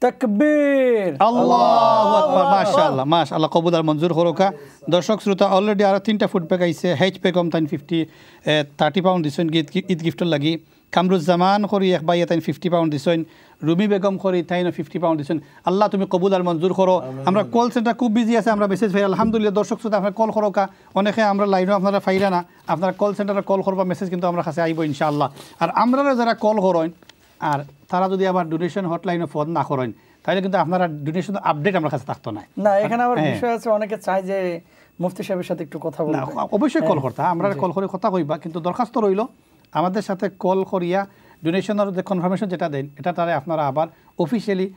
তাকবীর, আল্লাহু আকবার, মাশাআল্লাহ মাশাআল্লাহ, কবুল আর মঞ্জুর হরকা। দর্শক শ্রোতা অলরেডি আরো 3টা ফুড প্যাক আইছে। হেচ পেগম তাইন 30 পাউন্ড দিছেন ঈদ গিফটর লাগি। কামরুজ্জামান করি এক ভাই তাইন 50 পাউন্ড দিছেন। রুমি বেগম করি তাইন 50 পাউন্ড দিছেন। আল্লাহ তুমি কবুল আর মঞ্জুর করো। আমরা কল সেন্টার খুব বিজি আছে, আমরা মেসেজ পাই আলহামদুলিল্লাহ। দর্শক শ্রোতা আপনারা কল করোকা, অনেকে আমরা লাইনও আপনারা ফাইরা না, আপনারা কল সেন্টারে কল করবা, মেসেজ কিন্তু আমরা কাছে আইব ইনশাআল্লাহ। আর আমরা যারা কল করেন আর তারা যদি আবার ডোনেশন হটলাইনে ফোন না করেন তাহলে কিন্তু আপনারা ডোনেশন আপডেট আমার কাছে থাকতো না। না, এখানে আবার বিষয় আছে, অনেকে চায় যে মুফতি সাহেবের সাথে একটু কথা বলতে। অবশ্যই কল করতে, আমরা কল করে কথা কইবা, কিন্তু দরখাস্ত রইল আমাদের সাথে কল করিয়া ডোনেশনের যে কনফার্মেশন যেটা দেন এটা তারা আপনারা আবার অফিসিয়ালি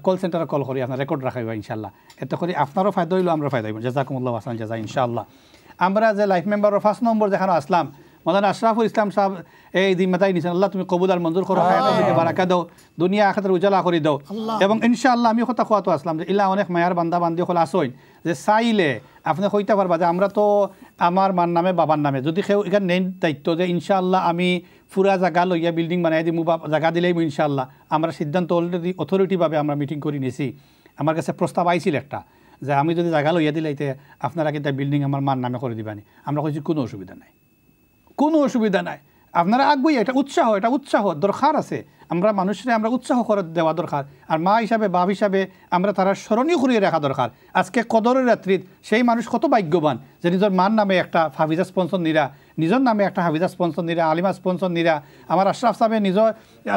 কল সেন্টারে কল করি আপনারা রেকর্ড রাখাইবা ইনশাআল্লাহ। এতে করে আপনারও ফায়দা হইলো, আমরা ফায়দা হইব। জাযাকুমুল্লাহু আহসানাল জাযা ইনশাআল্লাহ। আমরা যে লাইফ মেম্বারের 1st নম্বর যেখানে আসলাম মাওলানা আশরাফুল ইসলাম সাহেব এই জিম্মাদারি নিছেন। আল্লাহ তুমি কবুল আর মঞ্জুর করো, হায়াতে বারাকা দাও, দুনিয়া আখিরাত উজালা করে দাও। এবং ইনশাআল্লাহ আমি কথা কোয়াতো আসলাম যে ইল্লা অনেক মায়ার বান্দা বান্দি হল আসইন যে চাইলে আপনি কইতে পারবা যে আমরা তো আমার মার নামে বাবার নামে যদি কেউ এখানে নেই দায়িত্ব যে ইনশাআল্লাহ আমি পুরা জায়গা লইয়া বিল্ডিং বানাই দিই বা জায়গা দিলেই ইনশাআল্লাহ। আমরা সিদ্ধান্ত অলরেডি অথরিটিভাবে আমরা মিটিং করে নিয়েছি। আমার কাছে প্রস্তাব আইছিল একটা যে আমি যদি জায়গা লইয়া দিলাইতে আপনারা কিন্তু বিল্ডিং আমার মার নামে করে দিবানি। আমরা কইছি কোনো অসুবিধা নাই, কোনো অসুবিধা নাই, আপনারা আগুই। এটা উৎসাহ দরকার আছে। আমরা মানুষরা আমরা উৎসাহ করে দেওয়া দরকার। আর মা হিসাবে বাপ হিসাবে আমরা তারা স্মরণীয় করিয়ে রাখা দরকার। আজকে কদরের রাত্রিত সেই মানুষ কত ভাগ্যবান যে নিজের মার নামে একটা হাফিজা স্পন্সর নিরা, নিজের নামে একটা হাফিজা স্পন্সর নিরা, আলিমা স্পন্সর নিরা। আমার আশরাফ সাহেব নিজের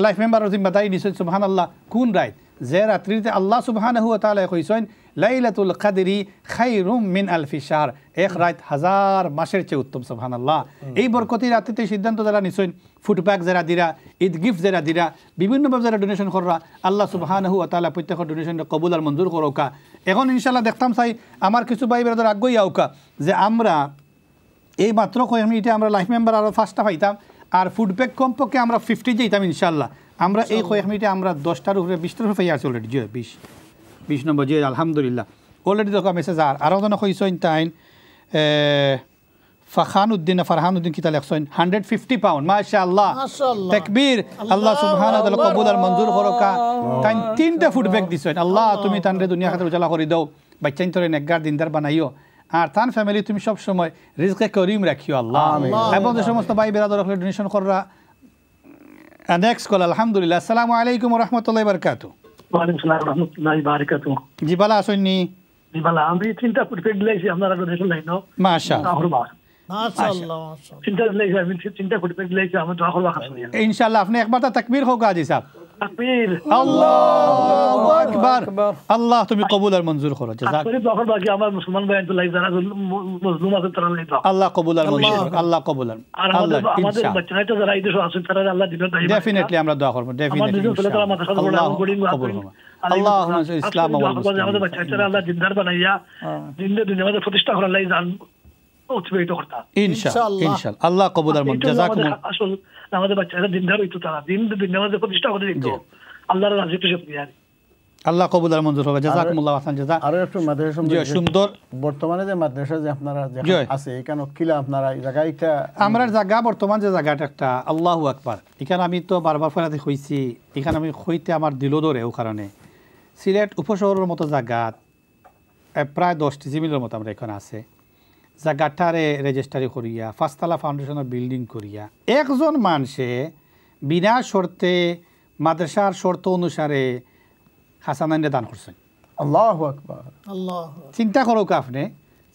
লাইফ মেম্বারের জিম্মাদারি নিছেন। সুবহানাল্লাহ, কোন রায় যে রাত্রিতে আল্লাহ সুবহানাহু ওয়া তাআলা কইছেন লাইলাতুল কদরি খায়রুম মিন আলফি শাহর, এক রাত 1000 মাসের চেয়ে উত্তম। সুবহানাল্লাহ, এই বরকতি রাত্রিতে সিদ্ধান্ত যারা নিছেন, ফুডপ্যাক যারা দিরা, ঈদ গিফট যারা দিরা, বিভিন্নভাবে যারা ডোনেশন কররা, আল্লাহ সুবহানাহু ওয়া তাআলা প্রত্যেকের ডোনেশনটা কবুল আর মঞ্জুর করোকা। এখন ইনশাআল্লাহ দেখতাম চাই আমার কিছু ভাই বেরাদার আগ্রহী আউকা যে আমরা এই মাত্র কয়েকটা আমরা লাইফ মেম্বার আরও 5টা পাইতাম আর ফুডপ্যাক কমপক্ষে আমরা 50 যেতাম ইনশাআল্লাহ। আমরা এই কয়েক মিনিটে আমরা 10টার উপরে 20টার উপরে পাই আছি অলরেডি। জি 20 নম্বর জি আলহামদুলিল্লাহ অলরেডি দেখো মেসেজ আর জন কইছেন তাইন ফারহান উদ্দিন কিতা লেখছেন 150 পাউন্ড। মাশাআল্লাহ, তাকবীর, আল্লাহ সুবহানাহু ওয়া তাআলা কবুল আর মঞ্জুর করোকা। তাইন 3টা ফুডব্যাক দিছেন। আল্লাহ তুমি তানরে দুনিয়া খাতির উজালা করে দাও, বাচ্চাইন তোরে নেকগার দিনদার বানাইও, আর তান ফ্যামিলি তুমি সব সময় রিজকে করিম রাখিও আল্লাহ। এবং যে সমস্ত ভাই বেরাদর ডোনেশন কররা। নেক্সট কল আলহামদুলিল্লাহ। আসসালামু আলাইকুম ওয়া রাহমাতুল্লাহি ওয়া বারাকাতুহু। ওয়া আলাইকুম আসসালাম ওয়া রাহমাতুল্লাহি ওয়া বারাকাতুহু। জি বালা আসুননি? জি বালা, আমি 3টা ফুটপ্যাক দিলাইছি আপনারা ডোনেশন লাইনো। মাশাআল্লাহ মাশাআল্লাহ, 3টা দিলাইছি আমি, 3টা ফুটপ্যাক দিলাইছি আমি দোয়া করব। ইনশাআল্লাহ আপনি একবার তা তাকবীর হোক আজি সাহেব। তাকবীর আল্লাহু আকবার আল্লাহ তুমি কবুল আর মঞ্জুর করো জাযাক তাকবীর দখল বাকি আমার মুসলমান ভাই তো লাই যারা মজলুম আছে তারা লাই দাও আল্লাহ কবুল আর মঞ্জুর আল্লাহ কবুল আর আল্লাহ আমাদের বাচ্চারা তো যারা এই দেশে আছে তারা আল্লাহ দিবেন তাই ডেফিনেটলি আমরা দোয়া করব ডেফিনেটলি আল্লাহুম্মা ইসলাম ওয়াল মুসলিমিন আমাদের বাচ্চারা আল্লাহ জিন্দার বানাইয়া জিন্দে দুনিয়ার মধ্যে প্রতিষ্ঠা করার লাই জান উৎসাহিত করতা ইনশাআল্লাহ ইনশাআল্লাহ আল্লাহ কবুল আর মঞ্জুর জাযাকুম আসল আমাদের বাচ্চারা জিন্দার হইতো তারা দিন দুনিয়ার মধ্যে প্রতিষ্ঠা করে দিত আল্লাহর রাজি খুশি প্রিয়ারি আল্লাহ কবুল আর মঞ্জুর হবে জাযাকুমুল্লাহ আহসান জাযা আরো একটু মাদ্রাসা সুন্দর বর্তমানে যে মাদ্রাসা যে আপনারা আছে এখানে কিলা আপনারা এই জায়গাটা আমরা জায়গা বর্তমান যে জায়গাটা একটা আল্লাহু আকবার এখানে আমি তো বারবার ফেরাতে কইছি এখানে আমি কইতে আমার দিল ধরে ও কারণে সিলেট উপশহরের মতো জায়গা প্রায় 10টি জিমিলের মতো আমরা এখানে আছে জায়গাটারে রেজিস্ট্রারি করিয়া ফাস্তালা ফাউন্ডেশনের বিল্ডিং করিয়া একজন মানুষে বিনা শর্তে মাদ্রাসার শর্ত অনুসারে হাসানাইনে দান করছেন আল্লাহু আকবার আল্লাহ চিন্তা করুক আপনি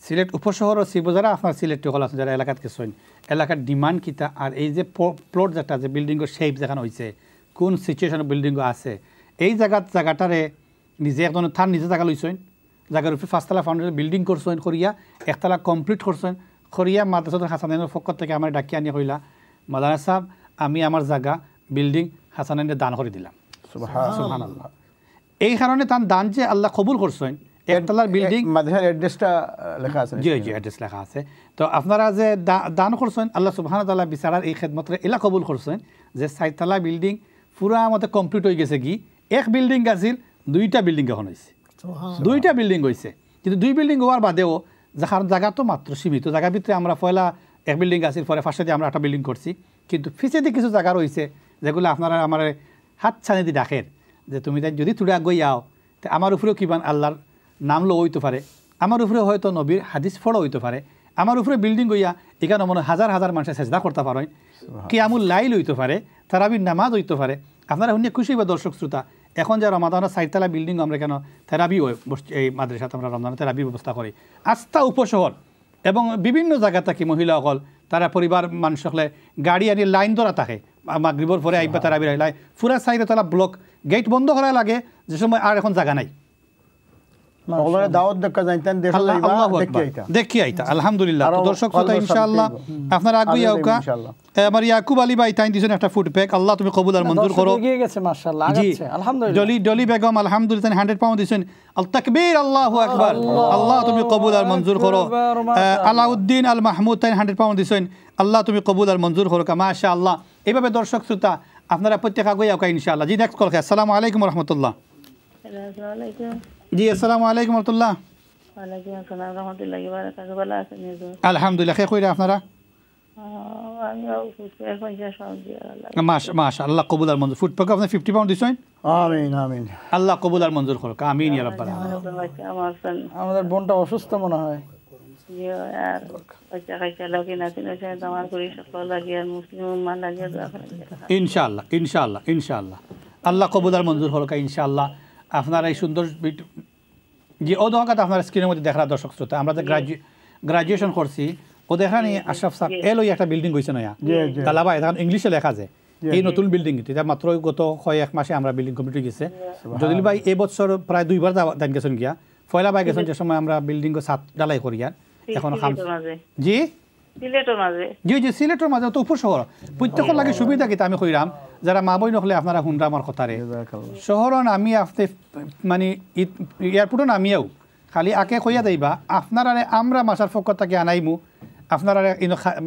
সিলেট উপশহর শিবজারা আপনার সিলেটটি হল আছে যারা এলাকাত গেছেন এলাকার ডিমান্ড কিতা আর এই যে প্লট যেটা যে বিল্ডিংয়ের শেপ যেখানে হয়েছে কোন সিচুয়েশনের বিল্ডিং আছে এই জায়গাটারে নিজে একজন থান নিজে জায়গা লইছেন জায়গার উপরে ফার্স্টতলা ফাউন্ডেশন বিল্ডিং করছেন করিয়া একতলা কমপ্লিট করছেন করিয়া মাদ্রাসাতুল হাসানাইনের পক্ষ থেকে আমার ডাকিয়া নিয়ে কইলা মাওলানা সাহেব আমি আমার জায়গা বিল্ডিং হাসানাইনে দান করে দিলাম সুবহানাল্লাহ এই কারণে তার দান যে আল্লাহ কবুল করছেন একতলার বিল্ডিং মাদ্রাসার অ্যাড্রেসটা লেখা আছে জি জি অ্যাড্রেস লেখা আছে তো আপনারা যে দান করছেন আল্লাহ সুবহানাহু ওয়া তাআলা বিচারার এই খেদমতরে এলা কবুল করছেন যে 4তলা বিল্ডিং পুরা মতে কমপ্লিট হয়ে গেছে কি এক বিল্ডিং আছিল 2টা বিল্ডিং এখন হয়েছে 2টা বিল্ডিং হয়েছে কিন্তু 2 বিল্ডিং হওয়ার বাদেও কারণ জায়গা তো মাত্র সীমিত জায়গার ভিতরে আমরা পয়লা এক বিল্ডিং আছিল পরে ফার্স্টে আমরা একটা বিল্ডিং করছি কিন্তু ফিসেদি কিছু জায়গা রয়েছে যেগুলো আপনারা আমার হাত ছানি দি ডাকের যে তুমি তাই যদি তুড়া গই যাও তো আমার উপরেও কিমান আল্লাহর নাম লো হইতে পারে আমার উপরে হয়তো নবীর হাদিস ফলো হইতে পারে আমার উপরে বিল্ডিং গইয়া এখানে মনে হাজার হাজার মানুষের চেষ্টা করতে পারেন কিয়ামুল লাইল হইতে পারে তারাবির নামাজ হইতে পারে আপনারা শুনে খুশি বা দর্শক শ্রোতা এখন যে রমাদানের 4তলা বিল্ডিং আমরা কেন থেরাপি এই মাদ্রাসাতে আমরা রমজানের থেরাপি ব্যবস্থা করি আস্থা উপশহর এবং বিভিন্ন জায়গা থেকে মহিলাসকল তারা পরিবার মানুষ হলে গাড়ি আনি লাইন ধরা থাকে মাগরিবর পরে আইবা তারাবির আইলাই পুরা 4তলা ব্লক গেট বন্ধ করা লাগে যে সময় আর এখন জায়গা নাই ওগুলা দাওয়াত দেখা যাইতেন দেখি আইতা আলহামদুলিল্লাহ দর্শক শ্রোতা ইনশাআল্লাহ আপনারা আগুই আউকা আমার ইয়াকুব আলী ভাই তাই দিছেন একটা ফুড প্যাক আল্লাহ তুমি কবুল আর মঞ্জুর করো এগিয়ে গেছে মাশাআল্লাহ আগাচ্ছে আলহামদুলিল্লাহ ডলি বেগম আলহামদুলিল্লাহ 100 পাউন্ড দিছেন আল তাকবীর আল্লাহু আকবার আল্লাহ তুমি কবুল আর মঞ্জুর করো আলাউদ্দিন আল মাহমুদ তাই 100 পাউন্ড দিছেন আল্লাহ তুমি কবুল আর মঞ্জুর করো মাশাআল্লাহ এইভাবে দর্শক শ্রোতা আপনারা প্রত্যেক আগুই আউকা ইনশাআল্লাহ জি নেক্সট কল আসসালামু আলাইকুম ওয়া রাহমাতুল্লাহ জি আসসালামু আলাইকুম ওয়া রাহমাতুল্লাহ ওয়ালাইকুম আসসালাম ওয়া রাহমাতুল্লাহি ওয়া বারাকাতুহু ভালো আছেন আলহামদুলিল্লাহ কে কইরা আপনারা মাশাআল্লাহ কবুল আর মঞ্জুর ফুড প্যাক আপনি 50 পাউন্ড দিছেন আমিন আমিন আল্লাহ কবুল আর মঞ্জুর করুক আমিন ইয়া রাব্বাল আলামিন আমাদের বোনটা অসুস্থ মনে হয় আর বাচ্চা কাচ্চা লাগি না তিন আছে তোমার করি সকল লাগি আর মুসলিম মান লাগি দোয়া করেন ইনশাআল্লাহ ইনশাআল্লাহ ইনশাআল্লাহ আল্লাহ কবুল আর মঞ্জুর করুক ইনশাআল্লাহ আপনারা এই সুন্দর যে ও দোকান আপনার স্ক্রিনের মধ্যে দেখা দর্শক শ্রোতা আমরা যে গ্রাজুয়েশন করছি ও দেখানি আশরাফ সাহেব এলো একটা বিল্ডিং হয়েছে নয়া তালাবা এখন ইংলিশে লেখা যায় এই নতুন বিল্ডিং এটা মাত্র গত 1 মাসে আমরা বিল্ডিং কমপ্লিট হয়ে গেছে জলিল ভাই এই বছর প্রায় 2বার দান গেছেন গিয়া পয়লা ভাই গেছেন যে সময় আমরা বিল্ডিং ছাদ ঢালাই করি আর এখন জি সিলেটের মাঝে জি জি সিলেটের মাঝে তো উপশহর প্রত্যেকের লাগে সুবিধা কি আমি কইরাম যারা মা বই নকলে আপনারা শুনরা আমার কথারে শহরও আমি আপনি মানে এয়ারপোর্টও নামিয়াও খালি আকে কইয়া দেইবা আপনারা আমরা মাসার পক্ষ থেকে আনাইমু আপনারা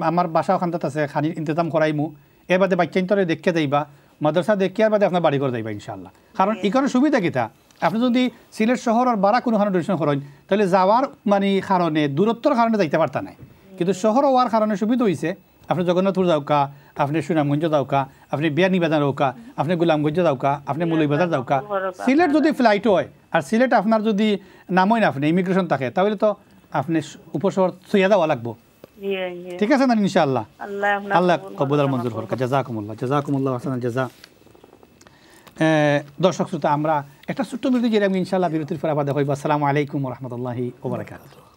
আমার বাসা ওখানটাত আছে খানির ইন্তজাম করাইমু এর বাদে বাচ্চাইন্তরে দেখে দেইবা মাদ্রাসা দেখিয়ার বাদে আপনার বাড়ি করে দেইবা ইনশাআল্লাহ কারণ এখানে সুবিধা কিতা আপনি যদি সিলেট শহরের বাড়া কোনোখানে ডিসিশন করেন তাহলে যাওয়ার মানে কারণে দূরত্বর কারণে যাইতে পারতা নাই কিন্তু শহর হওয়ার কারণে সুবিধা হয়েছে আপনি জগন্নাথপুর যাওকা আপনি সুনামগঞ্জ যাওকা আপনি বিয়ানীবাজার যাওকা আপনি গোলামগঞ্জ যাওকা আপনি মৌলভীবাজার যাওকা সিলেট যদি ফ্লাইট হয় আর সিলেট আপনার যদি নামই না আপনি ইমিগ্রেশন থাকে তাহলে তো আপনি উপশহর ছুঁয়া দেওয়া লাগবো ঠিক আছে না ইনশাআল্লাহ আল্লাহ কবুল আর মঞ্জুর করুক জাযাকুমুল্লাহ আহসানাল জাযা দর্শক শ্রোতা আমরা একটা ছোট্ট বিরতি যে আমি ইনশাআল্লাহ বিরতির পর আবার দেখা হইব আসসালামু আলাইকুম ওয়া রাহমাতুল্লাহি ওয়া বারাকাতুহু